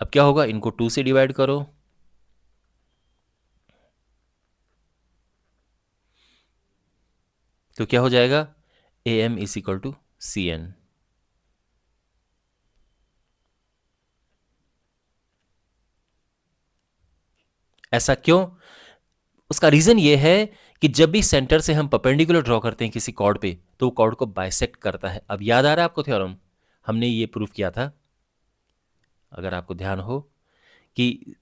अब क्या होगा, इनको 2 से डिवाइड करो, तो क्या हो जाएगा, A M is equal to C N. ऐसा क्यों? उसका रीजन ये है कि जब भी सेंटर से हम परपेंडिकुलर ड्रॉ करते हैं किसी कॉर्ड पे, तो वो कॉर्ड को बाइसेक्ट करता है। अब याद आ रहा है आपको थ्योरम? हमने ये प्रूफ किया था, अगर आपको ध्यान हो, कि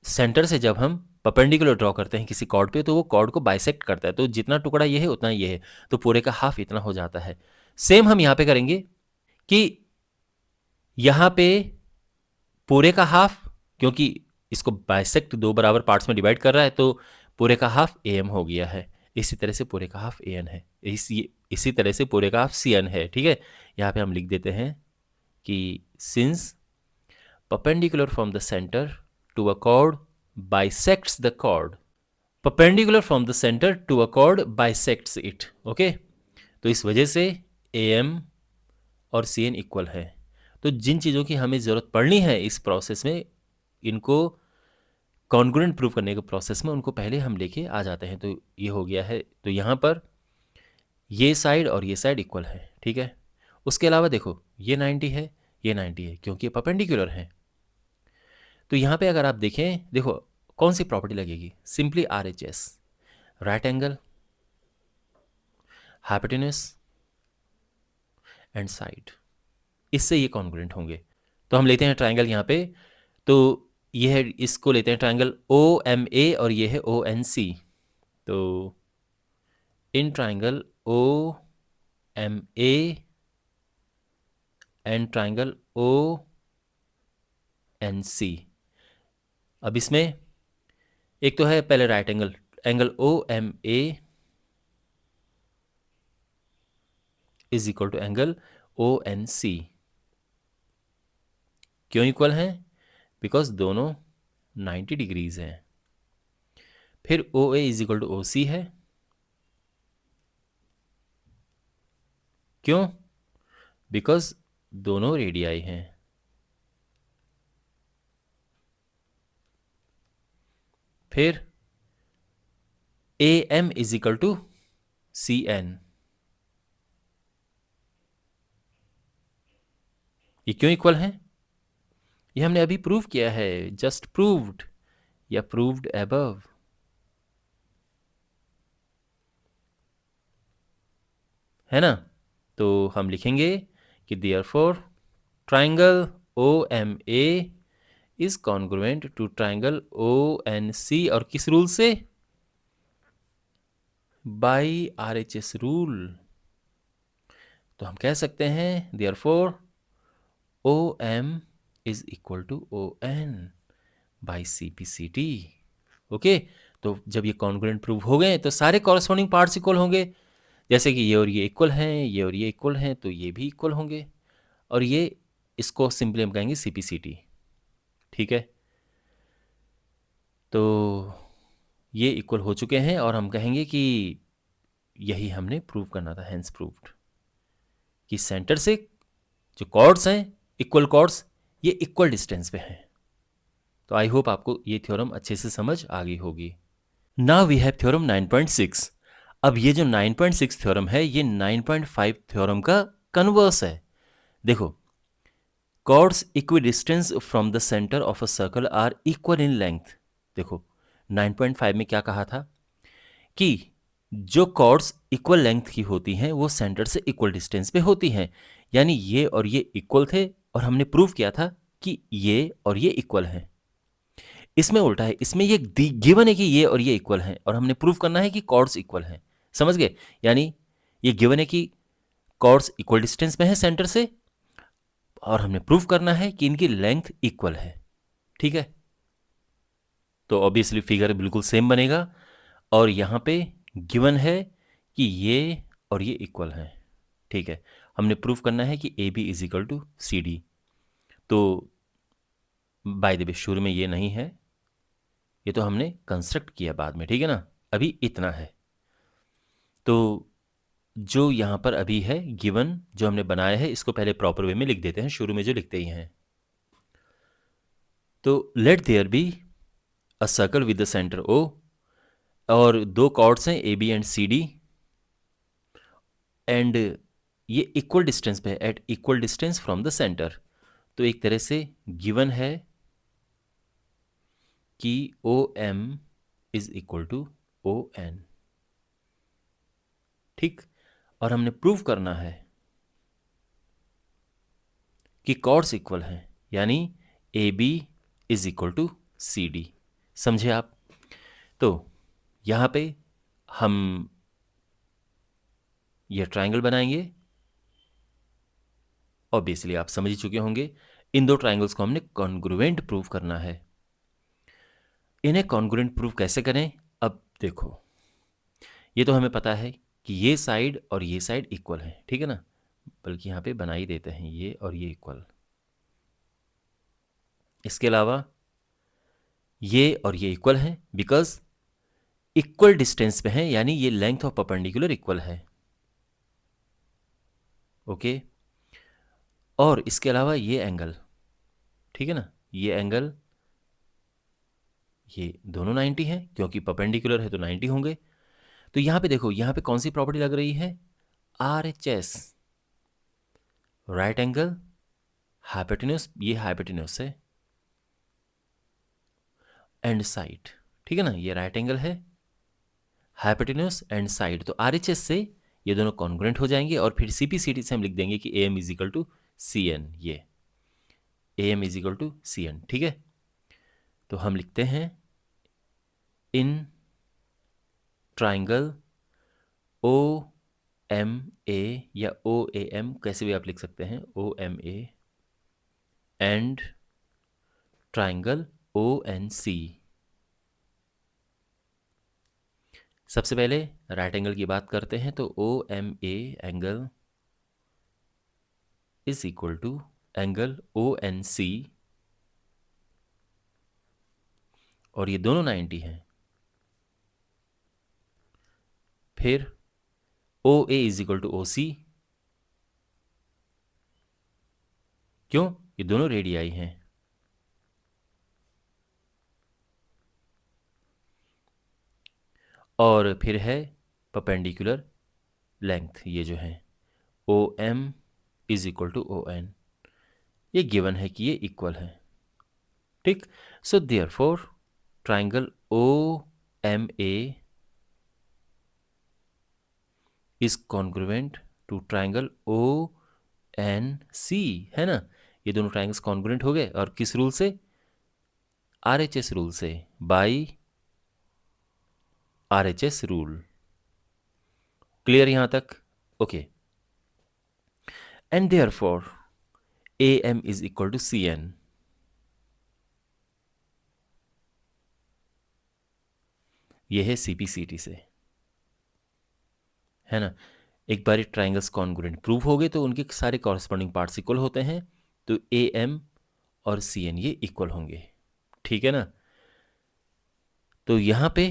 सेंटर से जब हम परपेंडिकुलर ड्रॉ करते हैं किसी कॉर्ड पे, तो वो कॉर्ड को बाइसेक्ट करता है। तो जितना टुकड़ा ये है उतना ये है, तो पूरे का हाफ इतना हो जाता है। सेम हम यहां पे करेंगे कि यहां पे पूरे का हाफ, क्योंकि इसको बाइसेक्ट 2 बराबर पार्ट्स में डिवाइड कर रहा है, तो पूरे का हाफ ए एम हो गया है। इसी तरह से पूरे का हाफ ए एन है, इसी तरह से पूरे का हाफ सी एन है, ठीक है। यहाँ पे हम लिख देते हैं कि since perpendicular from the centre to a chord bisects the chord, perpendicular from the center to a chord bisects it, okay. तो इस वजह से ए एम और सी एन इक्वल है। तो जिन चीज़ों की हमें ज़रूरत पड़नी है इस प्रोसेस में, इनको कॉन्ग्रुएंट प्रूफ करने के प्रोसेस में, उनको पहले हम लेके आ जाते हैं। तो ये हो गया है, तो यहाँ पर ये साइड और ये साइड इक्वल है, ठीक है। उसके अलावा देखो, ये 90 है, ये 90 है, क्योंकि परपेंडिकुलर है। तो यहाँ पे अगर आप देखें, देखो कौन सी प्रॉपर्टी लगेगी, simply are H S, right angle, hypotenuse and side, इससे ये कॉन्ग्रुएंट होंगे। तो हम लेते हैं ट्राइंगल यहाँ पे, तो ये है, इसको लेते हैं ट्राइंगल ओ एम ए और ये है ओ एन सी। तो in triangle O M A and triangle O N C, अब इसमें एक तो है पहले right angle, angle O M A is equal to angle O N C. क्यों इक्वल हैं? बिकॉज दोनों 90 डिग्रीज हैं। फिर O A is equal to O C है, क्यों? बिकॉज दोनों रेडियाई हैं। फिर A M is equal to C N, ये क्यों इक्वल हैं? ये हमने अभी प्रूव किया है, जस्ट प्रूव्ड या प्रूव्ड अबव। है ना? तो हम लिखेंगे कि therefore triangle O M A is congruent to triangle O N C, और किस रूल से? By R H S rule. तो हम कह सकते हैं therefore O M is equal to O N by C P C T, okay. तो जब ये कॉन्ग्रुएंट प्रूव हो गए तो सारे कॉरस्पॉन्डिंग पार्ट्स इक्वल होंगे। जैसे कि ये और ये इक्वल हैं, ये और ये इक्वल हैं, तो ये भी इक्वल होंगे, और ये, इसको सिंपली हम कहेंगे सी पी सी टी, ठीक है। तो ये इक्वल हो चुके हैं, और हम कहेंगे कि यही हमने प्रूव करना था, हेंस प्रूव्ड, कि सेंटर से जो कॉर्ड्स हैं, इक्वल कॉर्ड्स, ये इक्वल डिस्टेंस पे हैं। तो आई होप आपको ये थ्योरम अच्छे से समझ आ गई होगी। Now we have theorem 9.6। अब ये जो 9.6 थ्योरम है, ये 9.5 थ्योरम का कन्वर्स है। देखो, chords equidistant from the center of a circle are equal in length, देखो 9.5 में क्या कहा था कि जो कॉर्ड्स इक्वल लेंथ की होती हैं वो सेंटर से इक्वल डिस्टेंस पे होती हैं, यानी ये और ये इक्वल थे, और हमने प्रूव किया था कि ये और ये इक्वल हैं। इसमें उल्टा है, इसमें ये गिवन है कि ये और ये इक्वल हैं, और हमने प्रूव करना है कि कॉर्ड्स इक्वल हैं। समझ गए? यानी ये गिवन है कि कॉर्ड्स इक्वल डिस्टेंस में है सेंटर से, और हमने प्रूव करना है कि इनकी लेंथ इक्वल है। ठीक है, तो ऑब्वियसली फिगर बिल्कुल सेम बनेगा, और यहाँ पे गिवन है कि ये और ये इक्वल हैं। ठीक है, हमने प्रूव करना है कि A B is equal to C D. तो बाय द वे शुरू में ये नहीं है, ये तो हमने कंस्ट्रक्ट किया बाद में, ठीक है ना। अभी इतना है, तो जो यहाँ पर अभी है गिवन जो हमने बनाया है, इसको पहले प्रॉपर वे में लिख देते हैं, शुरू में जो लिखते ही हैं। तो let there be a circle with the centre O, और दो कॉर्ड्स हैं A B and C D, and ये इक्वल डिस्टेंस पे है, at equal distance from the centre. तो एक तरह से गिवन है कि O M is equal to O N. ठीक, और हमने प्रूव करना है कि कॉर्ड्स इक्वल हैं, यानी A B is equal to C D. समझे आप? तो यहाँ पे हम ये ट्राइंगल बनाएंगे। ऑब्वियसली आप समझ ही चुके होंगे, इन दो ट्राइंगल्स को हमने कॉन्ग्रुएंट प्रूव करना है। इन्हें कॉन्ग्रुएंट प्रूव कैसे करें? अब देखो, ये तो हमें पता है कि ये साइड और ये साइड इक्वल है, ठीक है ना, बल्कि यहाँ पे बना ही देते हैं ये और ये इक्वल। इसके अलावा ये और ये इक्वल हैं बिकॉज इक्वल डिस्टेंस पे हैं, यानी ये लेंथ ऑफ परपेंडिकुलर इक्वल है। ओके, और इसके अलावा ये एंगल, ठीक है ना, ये एंगल, ये दोनों 90 हैं क्योंकि परपेंडिकुलर है तो 90 होंगे। तो यहाँ पे देखो, यहाँ पे कौन सी प्रॉपर्टी लग रही है? RHS, राइट एंगल हाइपोटेन्यूस, ये हाइपोटेन्यूस है, एंड साइड, ठीक है ना, ये राइट एंगल है, हाइपोटेन्यूस एंड साइड। तो RHS से ये दोनों कॉन्ग्रुएंट हो जाएंगे, और फिर CPCT से हम लिख देंगे कि AM is equal to CN, ये AM is equal to CN। ठीक है, तो हम लिखते हैं इन ट्राइंगल OMA या OAM, कैसे भी आप लिख सकते हैं, OMA एंड ट्राइंगल ONC। सबसे पहले राइट एंगल की बात करते हैं, तो OMA angle is equal to angle ONC, और ये दोनों 90 हैं। फिर OA is equal to OC, क्यों? ये दोनों रेडियाई हैं। और फिर है परपेंडिकुलर लेंथ, ये जो है OM is equal to ON, ये गिवन है कि ये इक्वल है। ठीक, so therefore triangle OMA is congruent to triangle ONC, है ना। ये दोनों ट्राइंगल्स कॉन्ग्रुएंट हो गए, और किस रूल से? RHS रूल से, बाई RHS रूल। क्लियर यहां तक? Okay, and therefore AM is equal to CN। ये है CPCT से, है ना। एक बार ट्राइंगल्स कॉन्ग्रुएंट प्रूव हो गए तो उनके सारे कॉरस्पॉन्डिंग पार्ट्स इक्वल होते हैं, तो AM और CN ये इक्वल होंगे, ठीक है ना। तो यहाँ पे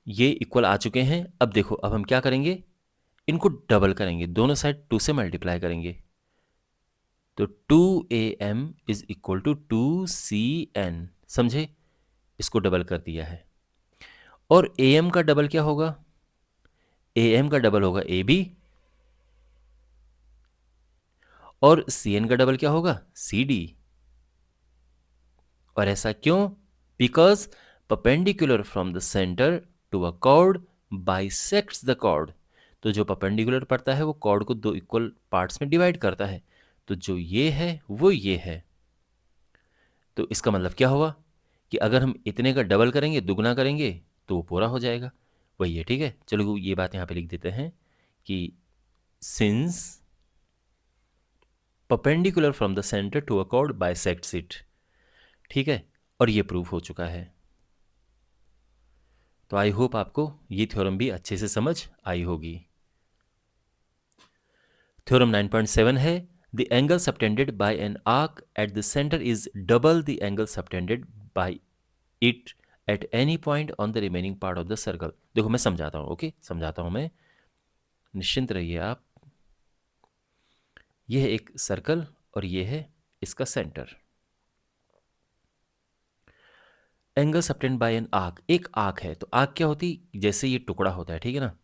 ये इक्वल आ चुके हैं। अब देखो, अब हम क्या करेंगे, इनको डबल करेंगे, दोनों साइड 2 से मल्टीप्लाई करेंगे, तो 2AM is equal to 2CN। समझे? इसको डबल कर दिया है। और AM का डबल क्या होगा? AM का डबल होगा AB, और CN का डबल क्या होगा? CD। और ऐसा क्यों? Because perpendicular from the centre to a chord bisects the chord. तो जो परपेंडिकुलर पड़ता है वो कॉर्ड को दो इक्वल पार्ट्स में डिवाइड करता है। तो जो ये है वो ये है। तो इसका मतलब क्या हुआ कि अगर हम इतने का डबल करेंगे, दुगना करेंगे, तो वो पूरा हो जाएगा। वही है, ठीक है। चलो ये बात यहाँ पे लिख देते हैं कि since perpendicular from the centre to a chord bisects it, ठीक है। और ये प्रूफ हो चुका है। तो आई होप आपको ये थ्योरम भी अच्छे से समझ आई होगी। थ्योरम 9.7 है, the angle subtended by an arc eight the centre is double the angle subtended by it at any point on the remaining part of the circle. देखो मैं समझाता हूँ, ओके, समझाता हूँ मैं, निश्चिंत रहिए आप। यह है एक सर्कल और ये है इसका centre. Angle subtended by an arc, एक आर्क है। तो आर्क क्या होती, जैसे ये टुकड़ा होता है, ठीक है ना।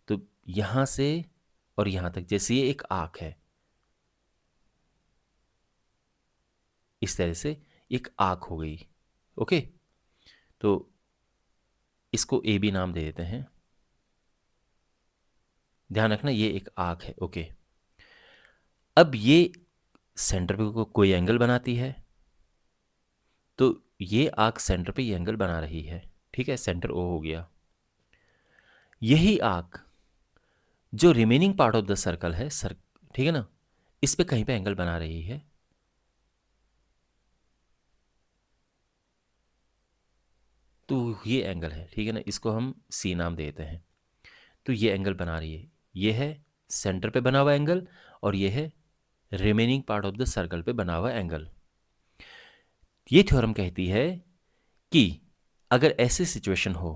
तो यहां से और यहां तक जैसे ये एक आर्क है, इस तरह से एक आर्क हो गई, ओके। तो इसको ए बी नाम दे देते हैं। ध्यान रखना ये एक आर्क है, ओके। अब ये सेंटर पे कोई एंगल बनाती है, तो ये आर्क सेंटर पे ये एंगल बना रही है, ठीक है। सेंटर ओ हो गया। यही आर्क जो remaining part of the circle है, ठीक है ना, इस पे कहीं पे एंगल बना रही है। तो ये एंगल है, ठीक है ना, इसको हम सी नाम देते हैं। तो ये एंगल बना रही है, ये है सेंटर पे बना हुआ एंगल और ये है remaining part of the circle पे बना हुआ एंगल। ये थ्योरम कहती है कि अगर ऐसी सिचुएशन हो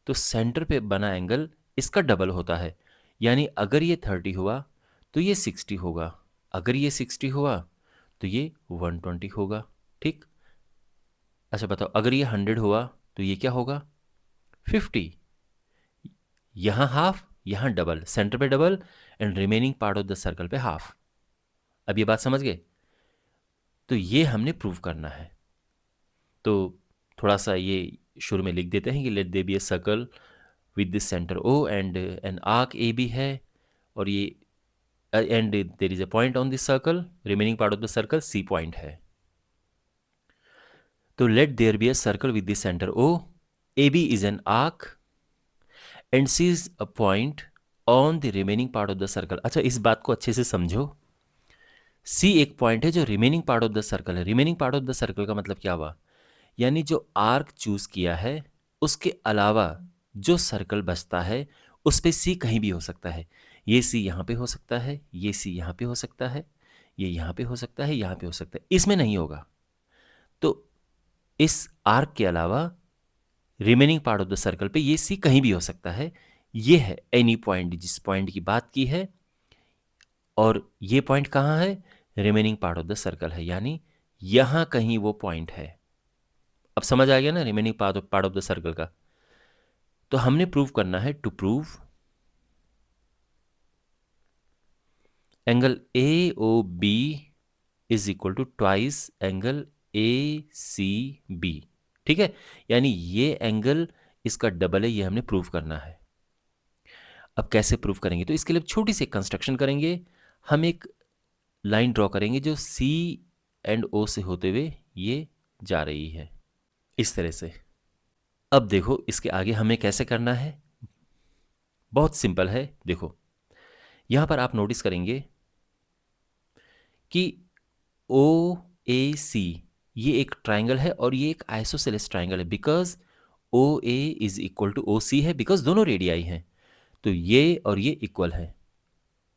तो सेंटर पे बना एंगल इसका डबल होता है। यानी अगर ये 30 हुआ तो ये 60 होगा, अगर ये 60 हुआ तो ये 120 होगा, ठीक। अच्छा बताओ, अगर ये 100 हुआ तो ये क्या होगा, 50। यहाँ हाफ, यहाँ डबल, सेंटर पे double and remaining part of the circle पे हाफ। अब ये बात समझ गए। तो ये हमने प्रूव करना है। तो थोड़ा सा ये शुरू में लिख देते हैं कि let they be a circle with this centre O and an arc A B है, और ये and there is a point on this circle, remaining part of the circle C point है। तो let there be a circle with this centre O, A B is an arc and C is a point on the remaining part of the circle. अच्छा इस बात को अच्छे से समझो, सी एक पॉइंट है जो remaining part of the circle है। Remaining part of the circle का मतलब क्या हुआ, यानी जो आर्क चूज किया है उसके अलावा जो सर्कल बचता है उस पे सी कहीं भी हो सकता है। ये सी यहाँ पे हो सकता है, ये सी यहाँ पे हो सकता है, ये यहाँ पे हो सकता है, यहाँ पे हो सकता है, इसमें नहीं होगा। तो इस आर्क के अलावा remaining part of the circle पे ये सी कहीं भी हो सकता है। ये है एनी पॉइंट, जिस पॉइंट की बात की है, और ये पॉइंट कहाँ है, remaining part of the circle है, यानी यहां कहीं वो पॉइंट है। अब समझ आ गया ना remaining part of the circle का। तो हमने प्रूव करना है, to prove angle A O B is equal to twice angle A C B, ठीक है। यानी ये एंगल इसका डबल है, ये हमने प्रूव करना है। अब कैसे प्रूव करेंगे, तो इसके लिए छोटी सी कंस्ट्रक्शन करेंगे। हम एक लाइन ड्रॉ करेंगे जो सी एंड ओ से होते हुए ये जा रही है, इस तरह से। अब देखो इसके आगे हमें कैसे करना है, बहुत सिंपल है। देखो यहां पर आप नोटिस करेंगे कि ओ ए सी ये एक ट्राइंगल है और ये एक आइसोसेलेस ट्राइंगल है, because O A is equal to O C है, बिकॉज दोनों रेडियाई हैं। तो ये और ये इक्वल है,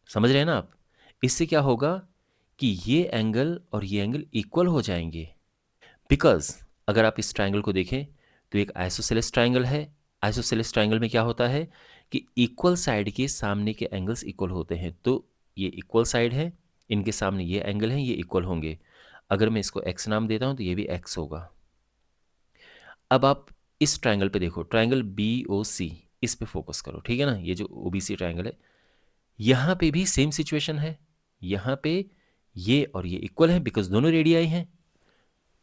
समझ रहे हैं ना आप। इससे क्या होगा कि ये एंगल और ये एंगल इक्वल हो जाएंगे, बिकॉज अगर आप इस ट्राइंगल को देखें तो एक आइसोसेलेस ट्राइंगल है। आइसोसेलेस ट्राइंगल में क्या होता है कि इक्वल साइड के सामने के एंगल्स इक्वल होते हैं। तो ये इक्वल साइड है, इनके सामने ये एंगल हैं, ये इक्वल होंगे। अगर मैं इसको x नाम देता हूं तो ये भी x होगा। अब आप इस ट्राइंगल पे देखो, ट्राइंगल बी ओ सी, इस पे फोकस करो, ठीक है ना। ये जो ओबीसी ट्राइंगल है, यहाँ पे भी सेम सिचुएशन है। यहाँ पे ये और ये इक्वल है बिकॉज दोनों रेडियाई हैं।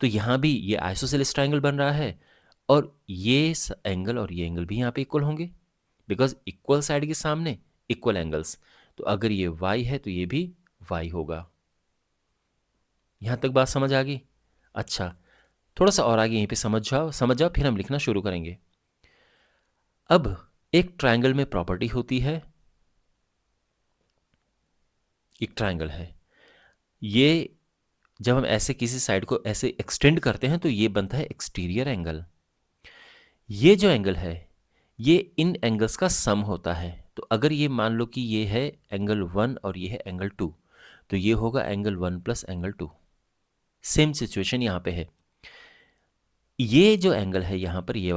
तो यहाँ भी ये आइसोसेलेस ट्राइंगल बन रहा है और ये एंगल और ये एंगल भी यहाँ पे इक्वल होंगे, बिकॉज इक्वल साइड के सामने इक्वल एंगल्स। तो अगर ये y है तो ये भी y होगा। यहाँ तक बात समझ आ गई? अच्छा, थोड़ा सा और आगे यहीं पे समझ जाओ, फिर हम लिखना शुरू करेंगे। अब एक ट्रायंगल में प्रॉपर्टी होती है, एक ट्रायंगल है, ये जब हम ऐसे किसी साइड को ऐसे एक्सटेंड करते हैं तो ये बनता है एक्सटीरियर एंगल। ये जो एंगल है ये इन एंगल्स का सम होता है। तो अगर ये मान लो कि ये है एंगल 1 और ये है एंगल 2, तो ये होगा angle 1 plus angle 2। Same situation यहाँ पे है। ये जो एंगल है यहाँ पर, ये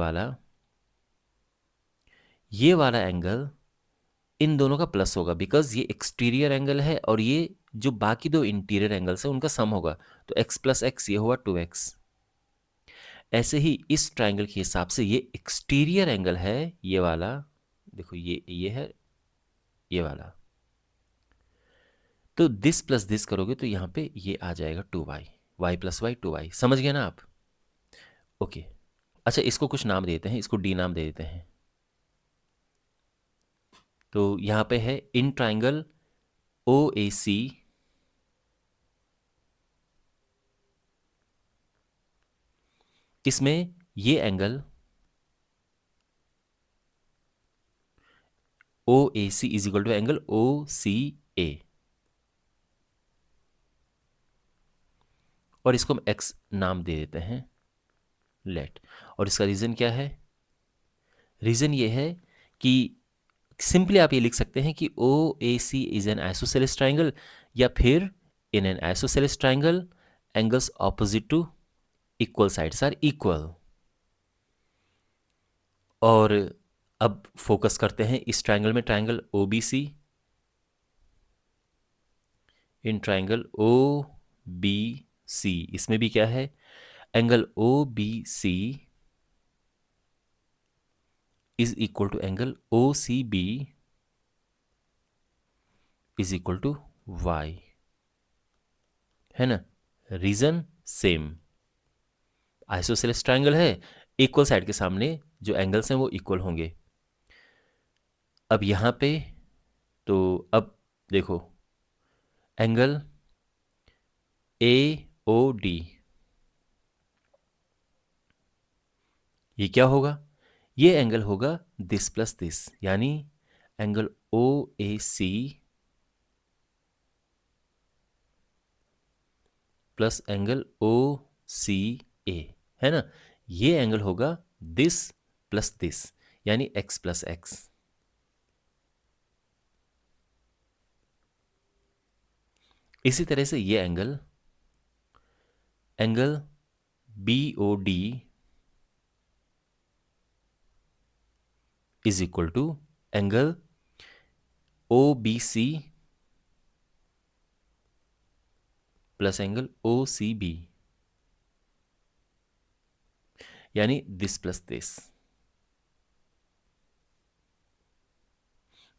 वाला एंगल इन दोनों का प्लस होगा, बिकॉज ये एक्सटीरियर एंगल है और ये जो बाकी दो इंटीरियर एंगल्स हैं उनका सम होगा। तो x प्लस एक्स ये हुआ 2x। ऐसे ही इस ट्रायंगल के हिसाब से ये एक्सटीरियर एंगल है, ये वाला देखो, ये है ये वाला। तो दिस प्लस दिस करोगे तो यहाँ पे ये आ जाएगा 2y, y plus Y 2y। समझ गए ना आप? ओके। अच्छा, इसको कुछ नाम देते हैं, इसको डी नाम दे देते हैं। तो यहाँ पे है इन ट्राइंगल ओ ए सी, इसमें ये angle O A C is equal to angle O C A, और इसको हम एक्स नाम दे देते हैं, लेट। और इसका रीज़न क्या है? रीज़न ये है कि सिंपली आप ये लिख सकते हैं कि O A C is an isosceles triangle, या फिर in an isosceles triangle angles opposite to equal sides are equal. और अब फोकस करते हैं इस ट्राइंगल में, triangle O B C. In triangle O B C, इसमें भी क्या है? Angle O B C is equal to angle O C B is equal to y, है ना? रीजन सेम, आइसोसेलेस ट्राइंगल है, इक्वल साइड के सामने जो एंगल्स हैं वो इक्वल होंगे। अब यहां पे तो अब देखो एंगल ए ओ डी, ये क्या होगा? ये एंगल होगा दिस प्लस दिस, यानी angle O A C plus angle O C A, है ना? ये एंगल होगा दिस प्लस दिस, यानी एक्स प्लस एक्स। इसी तरह से ये angle B O D is equal to angle O B C plus angle O C B, यानी दिस प्लस दिस।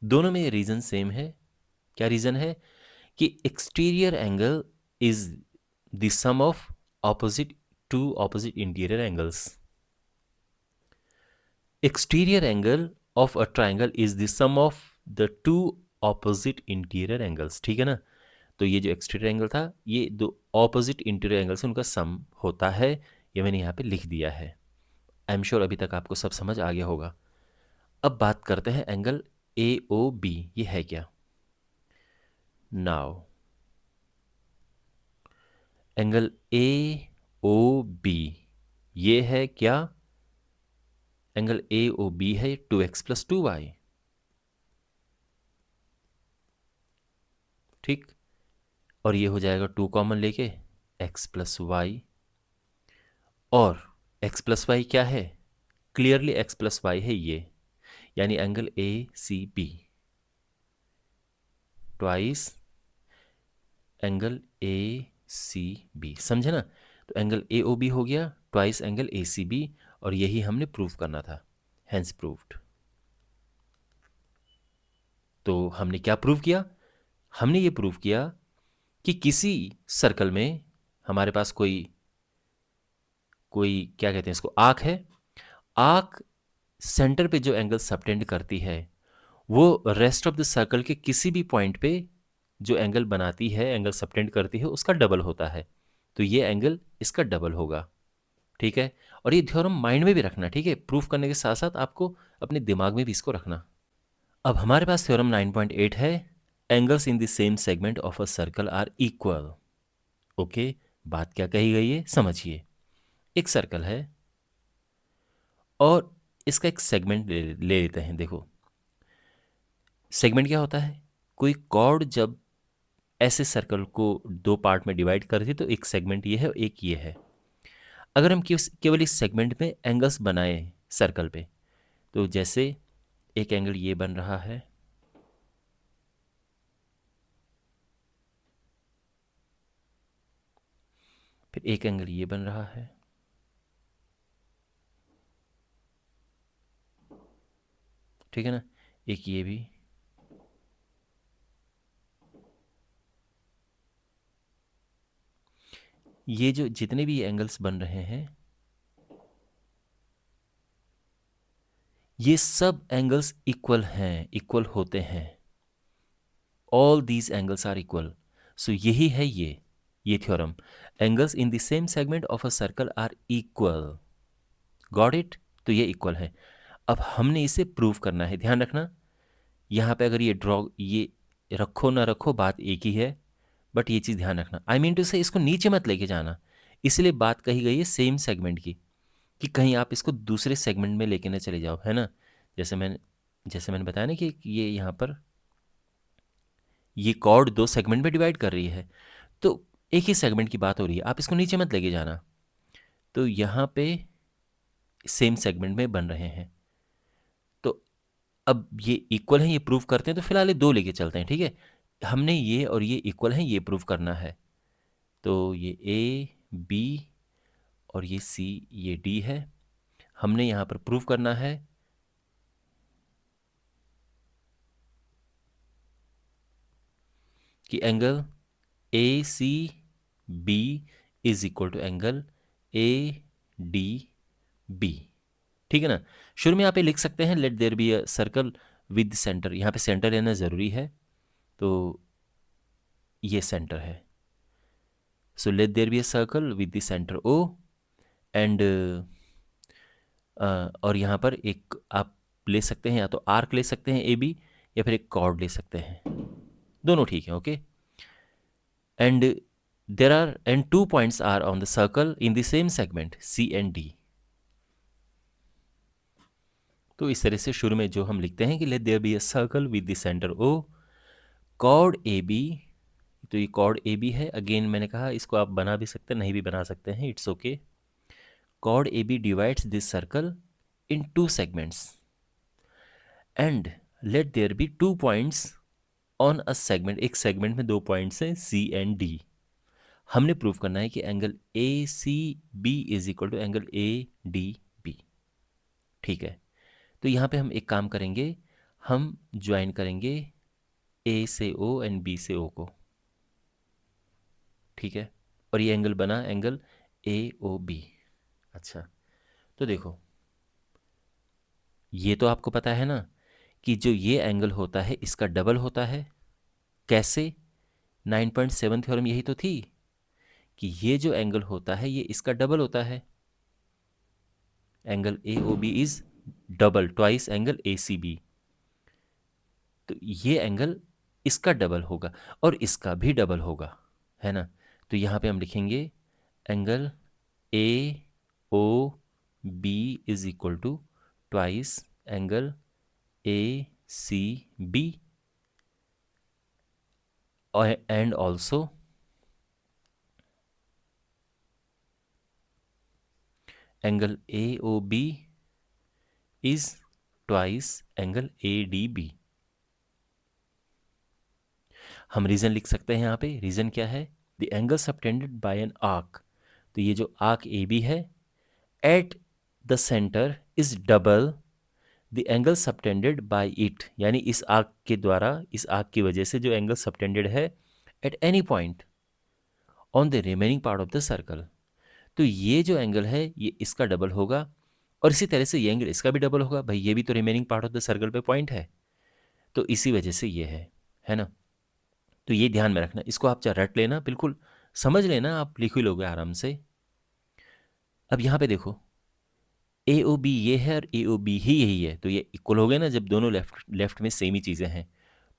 दोनों में रीजन सेम है। क्या रीजन है? कि exterior angle is the sum of two opposite interior angles. Exterior angle of a triangle is the sum of the two opposite interior angles, ठीक है ना? तो ये जो एक्सटीरियर एंगल था, ये दो ऑपोजिट इंटीरियर एंगल से उनका सम होता है, ये मैंने यहाँ पे लिख दिया है। आई एम श्योर अभी तक आपको सब समझ आ गया होगा। अब बात करते हैं एंगल ए ओ बी, ये है क्या? Now angle A O B ये है क्या? एंगल ए ओ बी है 2x प्लस 2y, ठीक? और ये हो जाएगा 2 कॉमन लेके x प्लस वाई, और x प्लस वाई क्या है? क्लियरली x प्लस वाई है ये, यानी angle A C B twice angle A C B, समझे ना? तो एंगल ए ओ बी हो गया twice angle A C B, और यही हमने प्रूव करना था, हैंस प्रूव्ड। तो हमने क्या प्रूव किया? हमने ये प्रूव किया कि किसी सर्कल में हमारे पास कोई कोई क्या कहते हैं इसको, आर्क है, आर्क सेंटर पे जो एंगल सबटेंड करती है वो रेस्ट ऑफ द सर्कल के किसी भी पॉइंट पे जो एंगल बनाती है, एंगल सबटेंड करती है, उसका डबल होता है। तो ये एंगल इसका डबल होगा, ठीक है। और ये थ्योरम माइंड में भी रखना, ठीक है, प्रूफ करने के साथ साथ आपको अपने दिमाग में भी इसको रखना। अब हमारे पास थ्योरम 9.8 है, angles in the same segment of a circle are equal. Okay, बात क्या कही गई है समझिए। एक सर्कल है और इसका एक सेगमेंट ले लेते हैं। देखो सेगमेंट क्या होता है, कोई कॉर्ड जब ऐसे सर्कल को दो पार्ट में डिवाइड करती है तो एक सेगमेंट ये है और एक ये है। अगर हम केवल इस सेगमेंट में एंगल्स बनाए सर्कल पे, तो जैसे एक एंगल ये बन रहा है, फिर एक एंगल ये बन रहा है, ठीक है ना, एक ये भी, ये जो जितने भी एंगल्स बन रहे हैं ये सब एंगल्स इक्वल हैं, इक्वल होते हैं। All these angles are equal. So यही है ये theorem, angles in the same segment of a circle are equal. Got it. तो ये इक्वल है। अब हमने इसे प्रूव करना है। ध्यान रखना, यहाँ पे अगर ये ड्रॉ ये रखो ना रखो बात एक ही है, बट ये चीज़ ध्यान रखना, आई मीन टू से इसको नीचे मत लेके जाना। इसलिए बात कही गई है सेम सेगमेंट की, कि कहीं आप इसको दूसरे सेगमेंट में लेके ना चले जाओ, है ना। जैसे मैंने बताया ना कि ये यहाँ पर ये कॉर्ड दो सेगमेंट में डिवाइड कर रही है, तो एक ही सेगमेंट की बात हो रही है, आप इसको नीचे मत लेके जाना। तो यहाँ पे सेम सेगमेंट में बन रहे हैं, तो अब ये इक्वल हैं, ये प्रूव करते हैं। तो फिलहाल ये दो लेके चलते हैं, ठीक है। हमने ये और ये इक्वल हैं ये प्रूव करना है। तो ये ए बी और ये सी ये डी है। हमने यहाँ पर प्रूव करना है कि angle A C B is equal to angle A D B, ठीक है ना। शुरू में यहाँ पे लिख सकते हैं let there be a circle with centre, यहाँ पे सेंटर लेना ज़रूरी है, तो ये सेंटर है। So let there be a circle with the centre O and और यहाँ पर एक आप ले सकते हैं, या तो आर्क ले सकते हैं ए बी, या फिर एक कॉर्ड ले सकते हैं, दोनों ठीक है। Okay, and there are and 2 points are on the circle in the same segment C and D. तो इस तरह से शुरू में जो हम लिखते हैं कि let there be a circle with the centre O, chord A B. तो ये कॉर्ड ए बी है। अगेन मैंने कहा इसको आप बना भी सकते हैं, नहीं भी बना सकते हैं, it's okay. Chord A B divides this circle in 2 segments and let there be 2 points on a segment. एक सेगमेंट में 2 पॉइंट्स हैं सी एंड डी। हमने प्रूव करना है कि angle A C B is equal to angle A D B, ठीक है। तो यहाँ पे हम एक काम करेंगे, हम ज्वाइन करेंगे ए से ओ एंड बी से ओ को, ठीक है। और ये एंगल बना एंगल ए ओ बी। अच्छा, तो देखो ये तो आपको पता है ना कि जो ये एंगल होता है इसका डबल होता है। कैसे? 9.7 थ्योरम यही तो थी कि ये जो एंगल होता है ये इसका डबल होता है। Angle A O B is double twice angle A C B. तो ये एंगल इसका डबल होगा और इसका भी डबल होगा, है ना। तो यहाँ पे हम लिखेंगे angle A O B is equal to twice angle A C B and also angle A O B is twice angle A D B. हम रीजन लिख सकते हैं यहाँ पे। रीजन क्या है? The angle subtended by an arc. तो ये जो आर्क ए बी है at the centre is double the angle subtended by it, यानी इस आर्क के द्वारा, इस आर्क की वजह से जो एंगल सबटेंडेड है at any point on the remaining part of the circle. तो ये जो एंगल है ये इसका डबल होगा और इसी तरह से ये एंगल इसका भी डबल होगा, भाई ये भी तो remaining part of the circle पे पॉइंट है, तो इसी वजह से ये है ना। तो ये ध्यान में रखना, इसको आप चाहे रट लेना, बिल्कुल समझ लेना, आप लिख ही लोगे आराम से। अब यहाँ पे देखो ए ओ बी ये है और ए ओ बी ही यही है, तो ये इक्वल हो गए ना, जब दोनों लेफ्ट लेफ्ट में सेम ही चीज़ें हैं,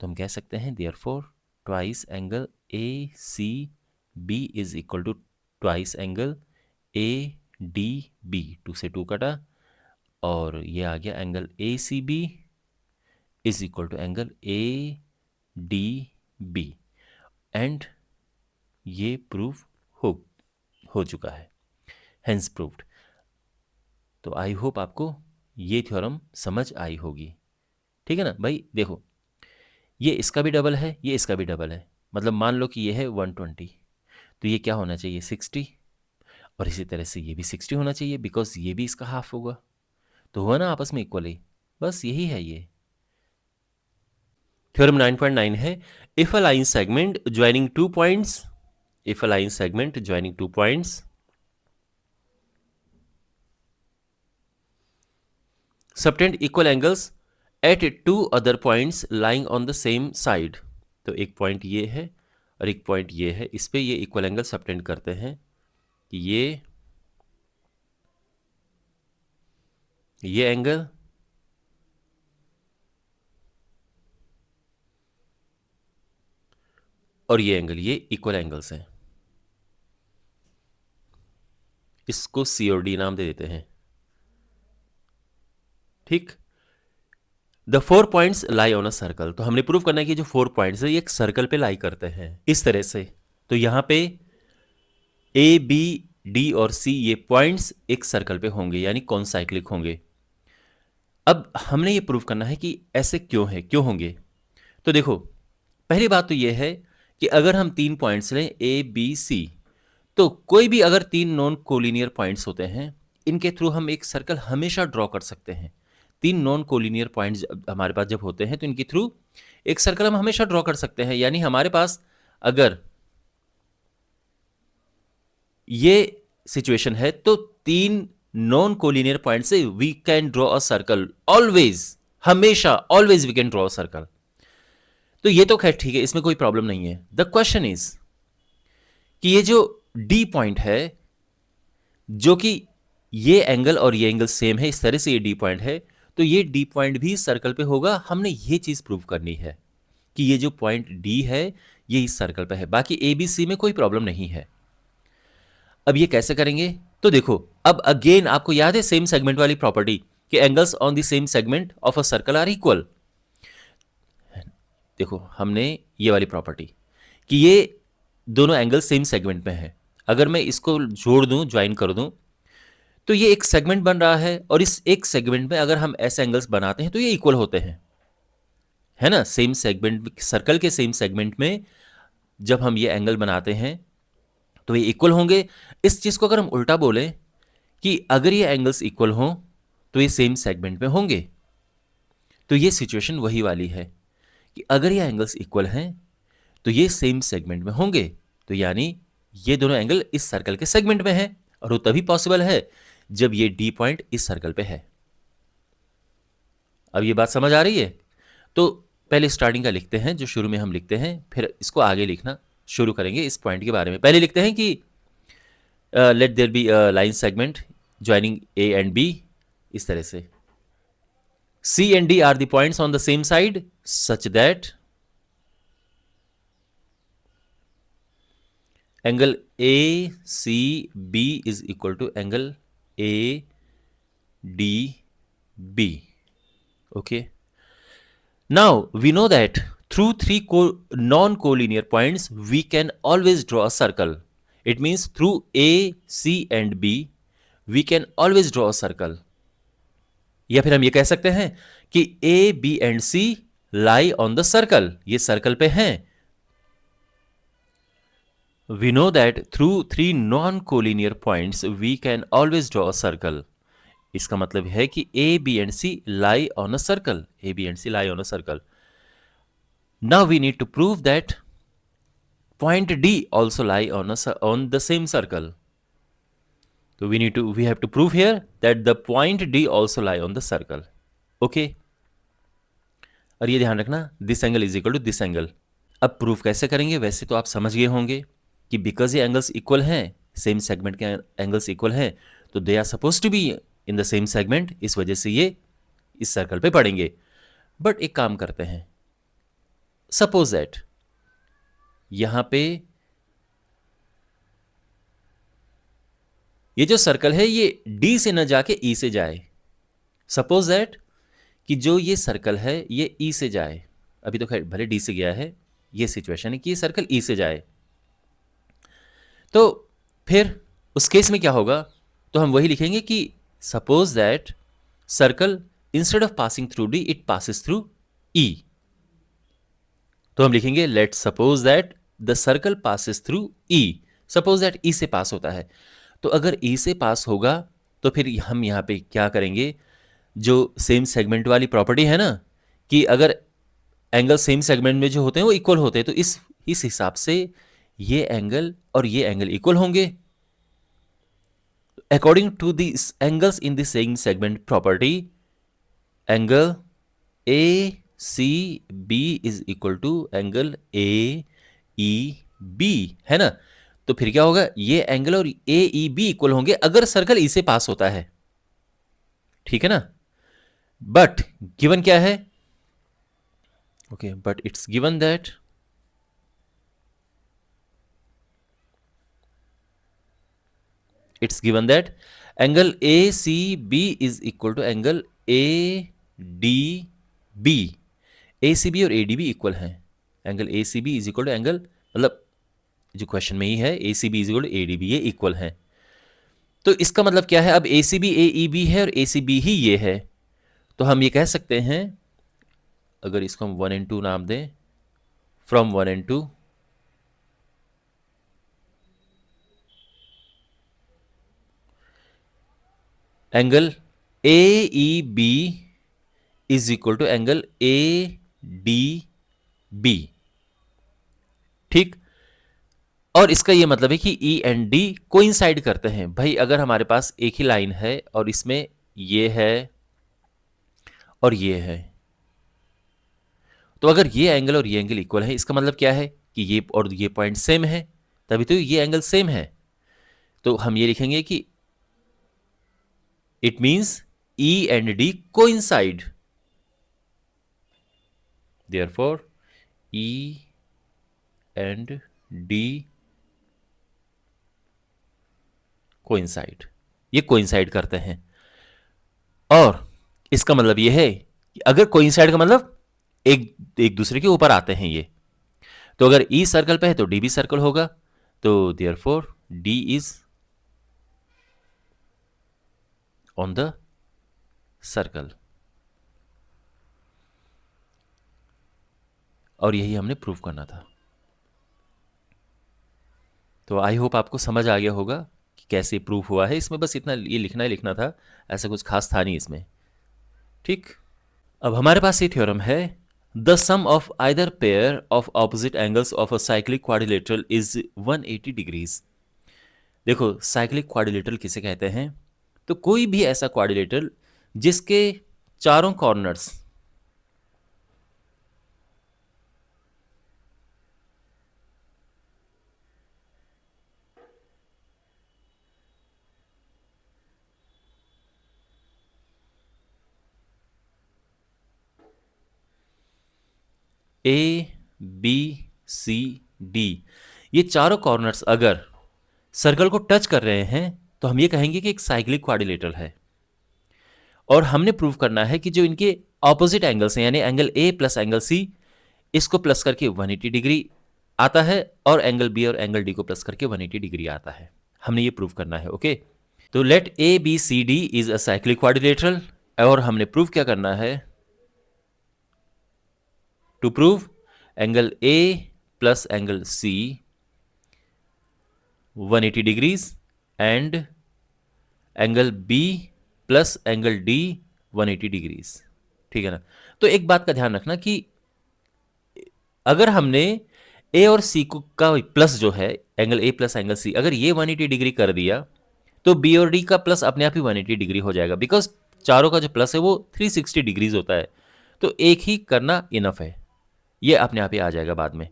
तो हम कह सकते हैं therefore twice angle A C B is equal to twice angle A D B, 2 से 2 कटा, और ये आ गया angle A C B is equal to angle A D B, and ये प्रूव हो चुका है, हेंस प्रूव्ड। तो आई होप आपको ये थ्योरम समझ आई होगी, ठीक है ना भाई। देखो ये इसका भी डबल है, ये इसका भी डबल है, मतलब मान लो कि ये है 120, तो ये क्या होना चाहिए 60, और इसी तरह से ये भी 60 होना चाहिए, बिकॉज ये भी इसका हाफ होगा, तो हुआ ना आपस में इक्वली, बस यही है ये। थ्योरम 9.9 है, if a line segment joining 2 points, if a line segment joining 2 points subtend equal angles at 2 other points lying on the same side, तो एक पॉइंट ये है और एक पॉइंट ये है, इस पे ये इक्वल एंगल सबटेंड करते हैं कि ये एंगल और ये एंगल, ये इक्वल एंगल्स हैं, इसको सी और डी नाम दे देते हैं, ठीक। The 4 points lie on a circle, तो हमने प्रूव करना है कि जो 4 पॉइंट्स है ये एक सर्कल पे लाई करते हैं इस तरह से, तो यहां पे ए बी डी और सी ये पॉइंट्स एक सर्कल पे होंगे, यानी कॉन्साइक्लिक होंगे। अब हमने ये प्रूव करना है कि ऐसे क्यों है, क्यों होंगे। तो देखो पहली बात तो ये है कि अगर हम 3 पॉइंट्स लें ए बी सी, तो कोई भी अगर 3 नॉन कोलिनियर पॉइंट्स होते हैं, इनके थ्रू हम एक सर्कल हमेशा ड्रॉ कर सकते हैं। 3 नॉन कोलिनियर पॉइंट्स हमारे पास जब होते हैं, तो इनके थ्रू एक सर्कल हम हमेशा ड्रॉ कर सकते हैं, यानी हमारे पास अगर ये सिचुएशन है तो 3 नॉन कोलिनियर पॉइंट से we can draw a circle always, हमेशा always we can draw a circle. तो ये तो खैर ठीक है, इसमें कोई प्रॉब्लम नहीं है। द क्वेश्चन इज कि ये जो डी पॉइंट है, जो कि ये एंगल और ये एंगल सेम है, इस तरह से ये डी पॉइंट है, तो ये डी पॉइंट भी सर्कल पे होगा। हमने ये चीज प्रूव करनी है कि ये जो पॉइंट डी है ये इस सर्कल पे है, बाकी ए बी सी में कोई प्रॉब्लम नहीं है। अब ये कैसे करेंगे, तो देखो अब अगेन आपको याद है सेम सेगमेंट वाली प्रॉपर्टी कि angles on the same segment of a circle are equal. देखो हमने ये वाली प्रॉपर्टी कि ये दोनों एंगल सेम सेगमेंट में है, अगर मैं इसको जोड़ दूं, ज्वाइन कर दूं, तो ये एक सेगमेंट बन रहा है, और इस एक सेगमेंट में अगर हम ऐसे एंगल्स बनाते हैं तो ये इक्वल होते हैं, है ना। सेम सेगमेंट, सर्कल के सेम सेगमेंट में जब हम ये एंगल बनाते हैं तो ये इक्वल होंगे। इस चीज को अगर हम उल्टा बोलें कि अगर ये एंगल्स इक्वल हों तो ये सेम सेगमेंट में होंगे, तो ये सिचुएशन वही वाली है कि अगर ये एंगल्स इक्वल हैं तो ये सेम सेगमेंट में होंगे, तो यानी ये दोनों एंगल इस सर्कल के सेगमेंट में हैं, और वो तभी पॉसिबल है जब ये डी पॉइंट इस सर्कल पे है। अब ये बात समझ आ रही है। तो पहले स्टार्टिंग का लिखते हैं जो शुरू में हम लिखते हैं, फिर इसको आगे लिखना शुरू करेंगे इस पॉइंट के बारे में। पहले लिखते हैं कि let there be a line segment joining A and B, इस तरह से C and D are the points on the same side such that angle ACB is equal to angle ADB. Okay. Now we know that through 3 non-collinear points we can always draw a circle. It means through A, C and B we can always draw a circle. या फिर हम ये कह सकते हैं कि A B and C lie on the circle, ये circle पे हैं। We know that through 3 non collinear points we can always draw a circle. इसका मतलब है कि A B and C lie on a circle, A B and C lie on a circle. Now we need to prove that point D also lie on the same circle. तो we have to prove here that the point D also lie on the circle. Okay, और ये ध्यान रखना, this angle is equal to this angle. अब proof कैसे करेंगे? वैसे तो आप समझ गए होंगे कि बिकॉज ये एंगल्स इक्वल हैं, सेम सेगमेंट के एंगल्स इक्वल हैं, तो they are suppose to be in the same segment, इस वजह से ये इस सर्कल पे पड़ेंगे. बट एक काम करते हैं, सपोज दैट यहां पे ये जो सर्कल है ये डी से न जाके ई से जाए. सपोज दैट कि जो ये सर्कल है ये ई से जाए. अभी तो खैर भले डी से गया है, ये सिचुएशन है कि ये सर्कल ई से जाए. तो फिर उस केस में क्या होगा? तो हम वही लिखेंगे कि suppose that circle instead of passing through D it passes through E. तो हम लिखेंगे let suppose that the circle passes through E. Suppose that E से पास होता है, तो अगर ई से पास होगा तो फिर हम यहाँ पे क्या करेंगे? जो सेम सेगमेंट वाली प्रॉपर्टी है ना, कि अगर एंगल सेम सेगमेंट में जो होते हैं वो इक्वल होते हैं, तो इस हिसाब से ये एंगल और ये एंगल इक्वल होंगे. According to this angles in the same segment property, angle A C B is equal to angle A E B, है ना. तो फिर क्या होगा? ये एंगल और ए ई बी इक्वल होंगे अगर सर्कल ई से पास होता है. ठीक है ना. बट गिवन क्या है? Okay, but it's given that angle A C B is equal to angle A D B. A C B और ए डी बी इक्वल हैं. Angle A C B is equal to angle, मतलब जो question में ही है, A C B is equal to A D B, ये equal हैं. तो इसका मतलब क्या है? अब ए सी बी ए ई बी है और ए सी बी ही ये है, तो हम ये कह सकते हैं, अगर इसको हम 1 and 2 नाम दें, from 1 and 2 angle A E B is equal to angle A D B. ठीक. और इसका ये मतलब है कि ई एंड डी कोइंसाइड करते हैं. भाई अगर हमारे पास एक ही लाइन है और इसमें ये है और ये है, तो अगर ये एंगल और ये एंगल इक्वल है, इसका मतलब क्या है कि ये और ये पॉइंट सेम है, तभी तो ये एंगल सेम है. तो हम ये लिखेंगे कि it means E and D coincide. Therefore E and D coincide, ये कोइंसाइड करते हैं. और इसका मतलब ये है कि अगर कोइंसाइड का मतलब एक दूसरे के ऊपर आते हैं ये, तो अगर ई सर्कल पे है तो डी भी सर्कल होगा. तो therefore D is on the circle. और यही हमने प्रूव करना था. तो आई होप आपको समझ आ गया होगा कि कैसे प्रूफ हुआ है. इसमें बस इतना ये लिखना ही लिखना था, ऐसा कुछ खास था नहीं इसमें. ठीक. अब हमारे पास ये थ्योरम है, the sum of either pair of opposite angles of a cyclic quadrilateral is 180 degrees. देखो साइक्लिक क्वाड्रिलेटरल किसे कहते हैं? तो कोई भी ऐसा क्वाड्रिलेटरल जिसके चारों corners A B C D, ये चारों कॉर्नर्स अगर सर्कल को टच कर रहे हैं तो हम ये कहेंगे कि एक साइक्लिक क्वाड्रिलेटरल है. और हमने प्रूव करना है कि जो इनके ऑपोजिट एंगल्स हैं, यानी angle A plus angle C, इसको प्लस करके 180 डिग्री आता है, और एंगल बी और एंगल डी को प्लस करके 180 डिग्री आता है. हमने ये प्रूव करना है. ओके. तो let A B C D is a cyclic quadrilateral. और हमने प्रूव क्या करना है? To prove angle A plus angle C 180 degrees and angle B plus angle D 180 degrees. ठीक है ना. तो एक बात का ध्यान रखना कि अगर हमने ए और सी को का प्लस जो है angle A plus angle C, अगर ये 180 डिग्री कर दिया तो बी और डी का प्लस अपने आप ही 180 डिग्री हो जाएगा, बिकॉज चारों का जो प्लस है वो 360 डिग्रीज होता है, तो एक ही करना इनफ है, ये अपने आप ही आ जाएगा बाद में।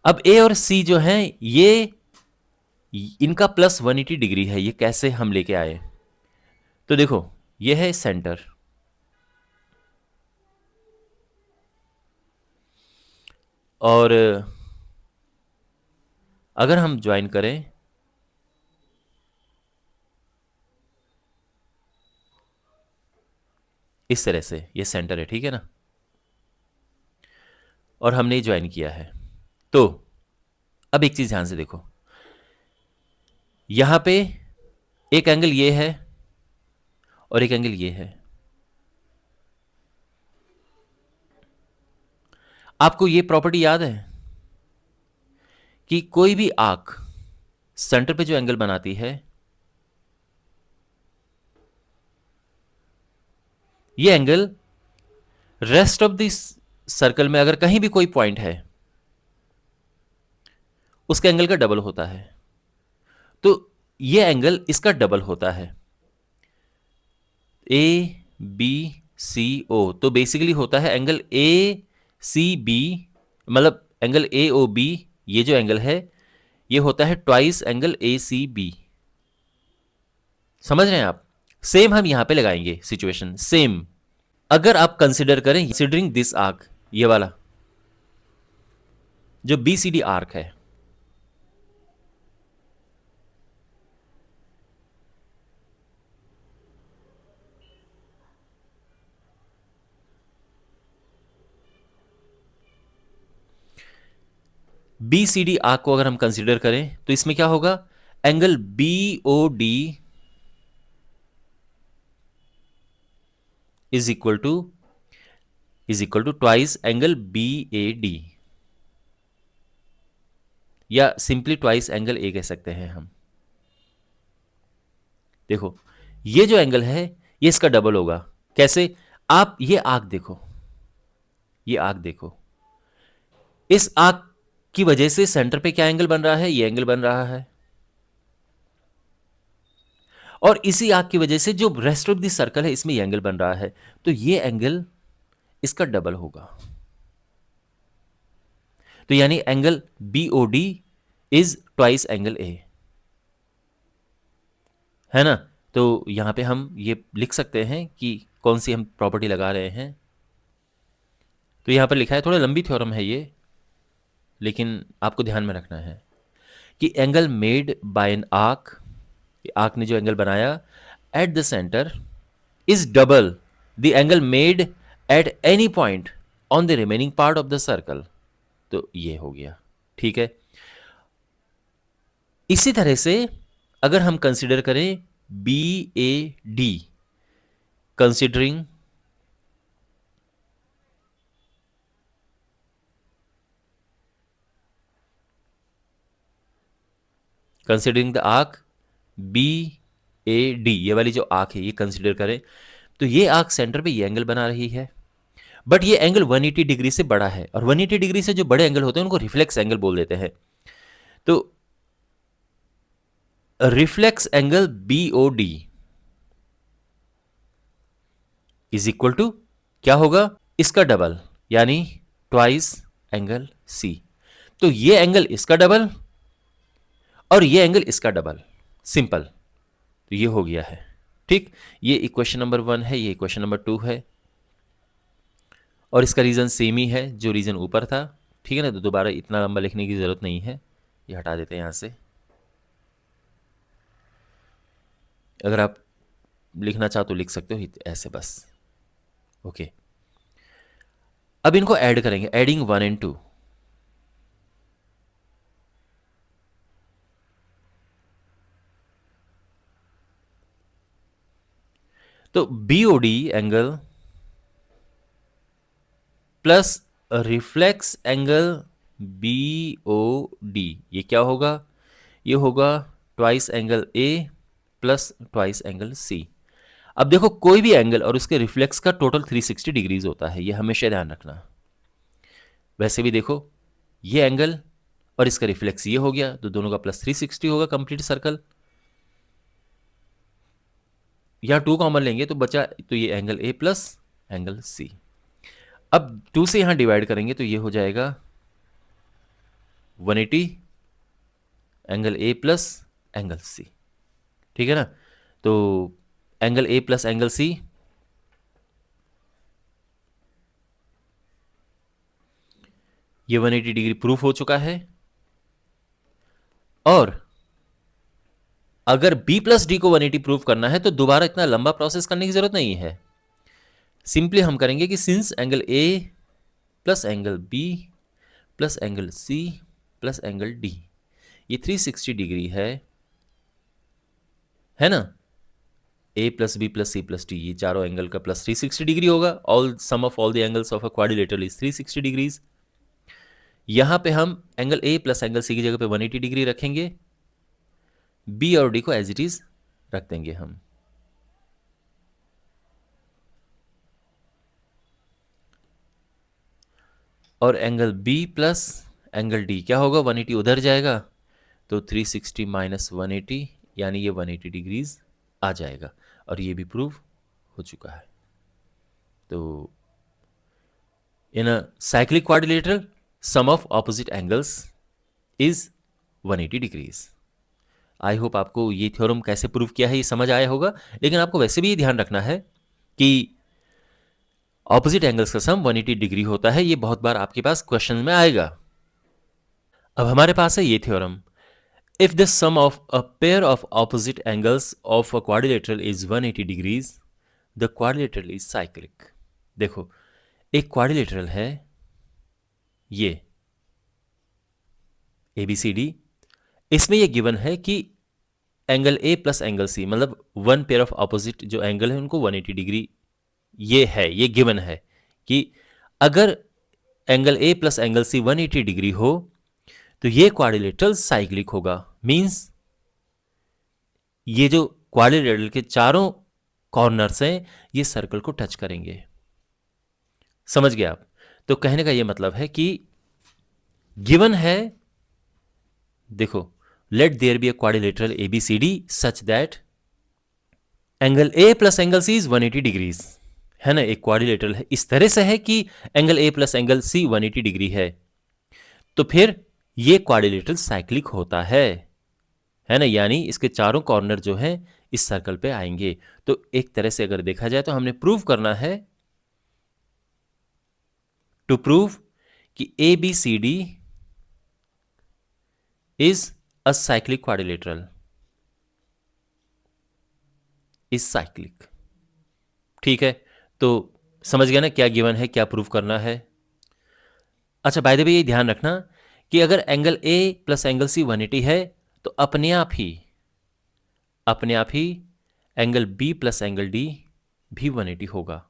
अब ए और सी जो हैं ये इनका प्लस 180 डिग्री है, ये कैसे हम लेके आए? तो देखो ये है सेंटर, और अगर हम ज्वाइन करें इस तरह से, ये सेंटर है, ठीक है ना, और हमने ज्वाइन किया है, तो अब एक चीज ध्यान से देखो, यहां पे एक एंगल ये है और एक एंगल ये है। आपको ये प्रॉपर्टी याद है कि कोई भी आर्क सेंटर पे जो एंगल बनाती है, ये angle rest of this circle में अगर कहीं भी कोई पॉइंट है उसके एंगल का डबल होता है, तो ये एंगल इसका डबल होता है, ए बी सी ओ, तो बेसिकली होता है एंगल ए सी बी, मतलब एंगल ए ओ बी, ये जो एंगल है ये होता है twice angle A C B. समझ रहे हैं आप? सेम हम यहां पे लगाएंगे सिचुएशन सेम। अगर आप कंसिडर करें, कंसिडरिंग दिस आर्क, ये वाला जो बी सी डी आर्क है, बी सी डी आर्क को अगर हम कंसिडर करें तो इसमें क्या होगा, angle B O D is equal to twice angle B A D, या सिंपली ट्वाइस एंगल ए कह सकते हैं हम। देखो ये जो एंगल है ये इसका डबल होगा। कैसे? आप ये आर्क देखो, ये आर्क देखो, इस आर्क की वजह से सेंटर पे क्या एंगल बन रहा है, ये एंगल बन रहा है, और इसी आर्क की वजह से जो रेस्ट ऑफ द सर्कल है इसमें ये एंगल बन रहा है, तो ये एंगल इसका डबल होगा। तो यानी angle B O D is twice angle A, है ना? तो यहां पे हम ये लिख सकते हैं कि कौन सी हम प्रॉपर्टी लगा रहे हैं। तो यहां पर लिखा है, थोड़ा लंबी थ्योरम है ये, लेकिन आपको ध्यान में रखना है कि angle made by an arc, arc ने जो एंगल बनाया eight the centre is double the angle made at any point on the remaining part of the circle. तो ये हो गया, ठीक है। इसी तरह से अगर हम कंसिडर करें B A D, considering the arc B A D, ये वाली जो आर्क है ये कंसिडर करें, तो ये आर्क सेंटर पे ये एंगल बना रही है, बट ये एंगल 180 डिग्री से बड़ा है, और 180 डिग्री से जो बड़े एंगल होते हैं उनको रिफ्लेक्स एंगल बोल देते हैं। तो reflex angle B O D is equal to क्या होगा, इसका डबल, यानी ट्वाइस एंगल सी। तो ये एंगल इसका डबल और ये एंगल इसका डबल, सिंपल। तो ये हो गया है, ठीक। ये इक्वेशन नंबर 1 है, ये इक्वेशन नंबर 2 है, और इसका रीजन सेम ही है जो रीजन ऊपर था, ठीक है ना। तो दोबारा इतना लंबा लिखने की जरूरत नहीं है, ये हटा देते हैं यहां से। अगर आप लिखना चाहो तो लिख सकते हो ऐसे बस, ओके। अब इनको ऐड करेंगे, एडिंग 1 and 2। तो BOD angle plus reflex angle BOD, ये क्या होगा, ये होगा twice angle A plus twice angle C. अब देखो कोई भी एंगल और उसके रिफ्लेक्स का टोटल 360 डिग्रीज होता है, ये हमेशा ध्यान रखना। वैसे भी देखो ये एंगल और इसका रिफ्लेक्स ये हो गया, तो दोनों का प्लस 360 होगा, कंप्लीट सर्कल। यहाँ 2 कॉमन लेंगे तो बचा तो ये angle A plus angle C. अब 2 से यहाँ डिवाइड करेंगे तो ये हो जाएगा 180 angle A plus angle C. ठीक है ना, तो angle A plus angle C ये 180 डिग्री प्रूफ हो चुका है। और अगर b प्लस डी को 180 प्रूफ करना है तो दोबारा इतना लंबा प्रोसेस करने की जरूरत नहीं है। सिंपली हम करेंगे कि since angle A plus angle B plus angle C plus angle D ये 360 डिग्री है ना, a plus B plus C plus D ये चारों एंगल का प्लस 360 डिग्री होगा। All sum of all the angles of a quadrilateral is 360 degrees. यहां पे हम angle a plus angle C की जगह पे 180 डिग्री रखेंगे, b और d को एज इट इज रख देंगे हम। और angle b plus angle d क्या होगा, 180 उधर जाएगा तो 360 माइनस 180 यानी ये 180 डिग्रीज आ जाएगा। और ये भी प्रूव हो चुका है। तो in a cyclic quadrilateral sum of opposite angles is 180 degrees. I hope आपको ये थ्योरम कैसे प्रूव किया है ये समझ आया होगा। लेकिन आपको वैसे भी ये ध्यान रखना है कि ऑपोजिट एंगल्स का सम 180 डिग्री होता है। ये बहुत बार आपके पास क्वेश्चन में आएगा। अब हमारे पास है ये theorem, if the sum of a pair of opposite angles of a quadrilateral is 180 degrees the quadrilateral is cyclic. देखो एक क्वाड्रिलेटरल है ये ABCD, इसमें ये गिवन है कि angle A plus angle C मतलब वन पेयर ऑफ ऑपोजिट जो एंगल है उनको 180 डिग्री ये है, ये गिवन है कि अगर angle A plus angle C 180 degree हो तो ये क्वाड्रिलेटरल साइक्लिक होगा। मींस ये जो क्वाड्रिलेटरल के चारों कॉर्नर्स हैं ये सर्कल को टच करेंगे। समझ गए आप? तो कहने का ये मतलब है कि गिवन है, देखो let there be a quadrilateral ABCD such that angle A plus angle C is 180 degrees, है ना। एक क्वाड्रिलेटरल है इस तरह से है कि angle A plus angle C 180 degree है, तो फिर ये क्वाड्रिलेटरल साइक्लिक होता है ना। यानी इसके चारों कॉर्नर जो हैं इस सर्कल पे आएंगे। तो एक तरह से अगर देखा जाए तो हमने प्रूव करना है, टू प्रूव कि ABCD is a cyclic quadrilateral is cyclic. ठीक है, तो समझ गया ना क्या गिवन है, क्या प्रूव करना है। अच्छा बाय द वे ये ध्यान रखना कि अगर angle A plus angle C 180 है तो अपने आप ही angle B plus angle D भी 180 होगा।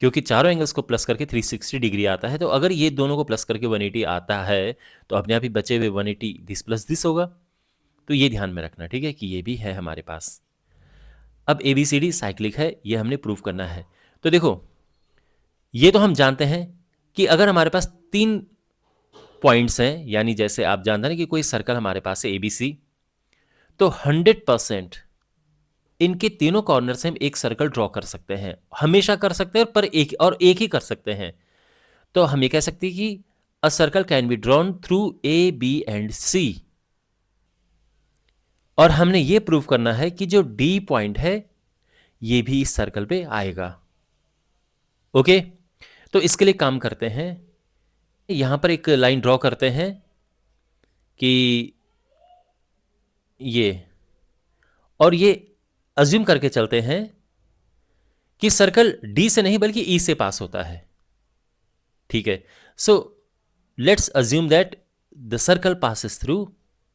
क्योंकि चारों एंगल्स को प्लस करके 360 डिग्री आता है, तो अगर ये दोनों को प्लस करके 180 आता है तो अपने आप ही बचे हुए 180 दिस प्लस दिस होगा। तो ये ध्यान में रखना, ठीक है, कि ये भी है हमारे पास। अब ABCD साइक्लिक है ये हमने प्रूव करना है। तो देखो ये तो हम जानते हैं कि अगर हमारे पास 3 पॉइंट्स हैं, यानी जैसे आप जानते हैं कि कोई सर्कल हमारे पास है ABC, तो 100% इनके तीनों कॉर्नर से हम एक सर्कल ड्रॉ कर सकते हैं, हमेशा कर सकते हैं, पर एक ही कर सकते हैं। तो हम ये कह सकते हैं कि a circle can be drawn through A, B and C। और हमने ये प्रूव करना है कि जो D पॉइंट है ये भी इस सर्कल पे आएगा। ओके, तो इसके लिए काम करते हैं, यहां पर एक लाइन ड्रॉ करते हैं कि ये, और ये अज्यूम करके चलते हैं कि सर्कल D से नहीं बल्कि E से पास होता है। ठीक है, so let's assume that the circle passes through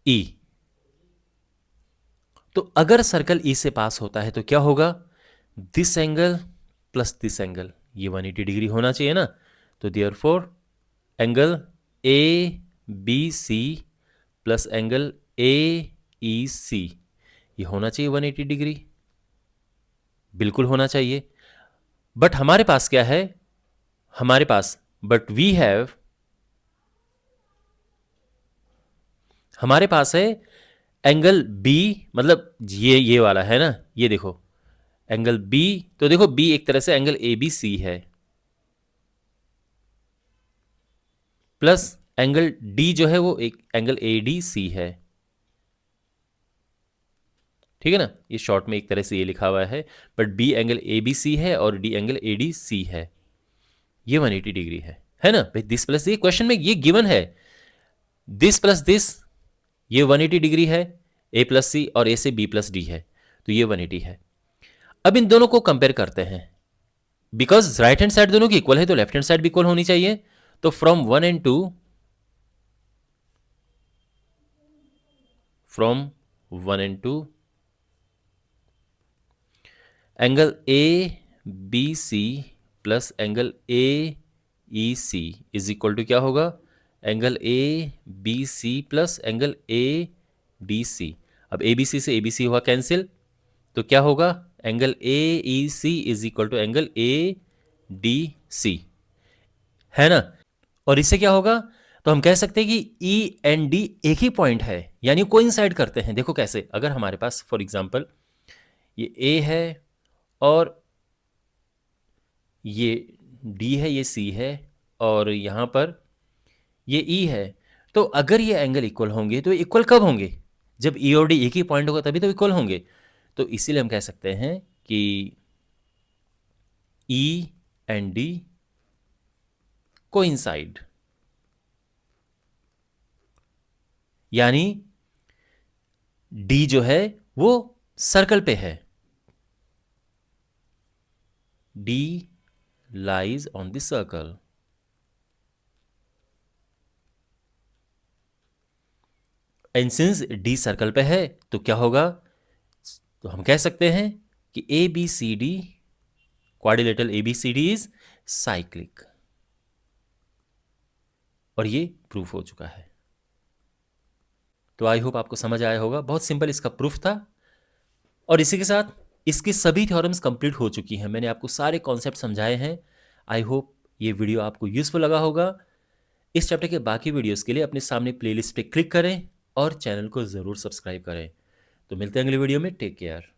E। तो अगर सर्कल E से पास होता है तो क्या होगा, this angle plus this angle ये 180 डिग्री होना चाहिए ना। तो therefore angle ABC plus angle AEC ये होना चाहिए 180 डिग्री, बिल्कुल होना चाहिए। बट हमारे पास क्या है, हमारे पास बट वी हैव हमारे पास है एंगल बी, मतलब ये वाला है ना, ये देखो एंगल बी, तो देखो बी एक तरह से एंगल ए बी सी है, प्लस एंगल डी जो है वो एक एंगल ए डी सी है। ठीक है ना, ये शॉर्ट में एक तरह से ये लिखा हुआ है, but B angle A B C है और D angle A D C है। ये 180 डिग्री है ना भाई। दिस प्लस ये क्वेश्चन में ये गिवन है, दिस प्लस दिस, ये 180 डिग्री है, ए प्लस सी और ए से बी प्लस डी है, तो ये 180 है। अब इन दोनों को कंपेयर करते हैं, बिकॉज राइट हैंड साइड दोनों की इक्वल है तो लेफ्ट हैंड साइड भी इक्वल होनी चाहिए। तो from 1 and 2, from 1 and 2 angle A B C plus angle A E C is equal to क्या होगा, angle A B C plus angle A D C. अब ए बी सी से ए B सी हुआ cancel, तो क्या होगा, angle A E C is equal to angle A D C, है ना। और इससे क्या होगा, तो हम कह सकते हैं कि ई एंड डी एक ही पॉइंट है, यानी कोइंसाइड करते हैं। देखो कैसे, अगर हमारे पास फॉर एग्जांपल ये ए है और ये डी है, ये सी है और यहाँ पर ये ई है, तो अगर ये एंगल इक्वल होंगे तो इक्वल कब होंगे, जब ई और डी एक ही पॉइंट होगा तभी तो इक्वल होंगे। तो इसीलिए हम कह सकते हैं कि ई एंड डी कोइंसाइड, यानी डी जो है वो सर्कल पे है, D lies on the circle. And since D circle पे है तो क्या होगा, तो हम कह सकते हैं कि A B C D, quadrilateral A B C D is cyclic, और ये प्रूफ हो चुका है। तो आई होप आपको समझ आया होगा, बहुत सिंपल इसका प्रूफ था। और इसी के साथ इसकी सभी थ्योरम्स कंप्लीट हो चुकी हैं, मैंने आपको सारे कॉन्सेप्ट समझाए हैं। आई होप ये वीडियो आपको यूजफुल लगा होगा। इस चैप्टर के बाकी वीडियोस के लिए अपने सामने प्लेलिस्ट पे क्लिक करें और चैनल को ज़रूर सब्सक्राइब करें। तो मिलते हैं अगले वीडियो में, टेक केयर।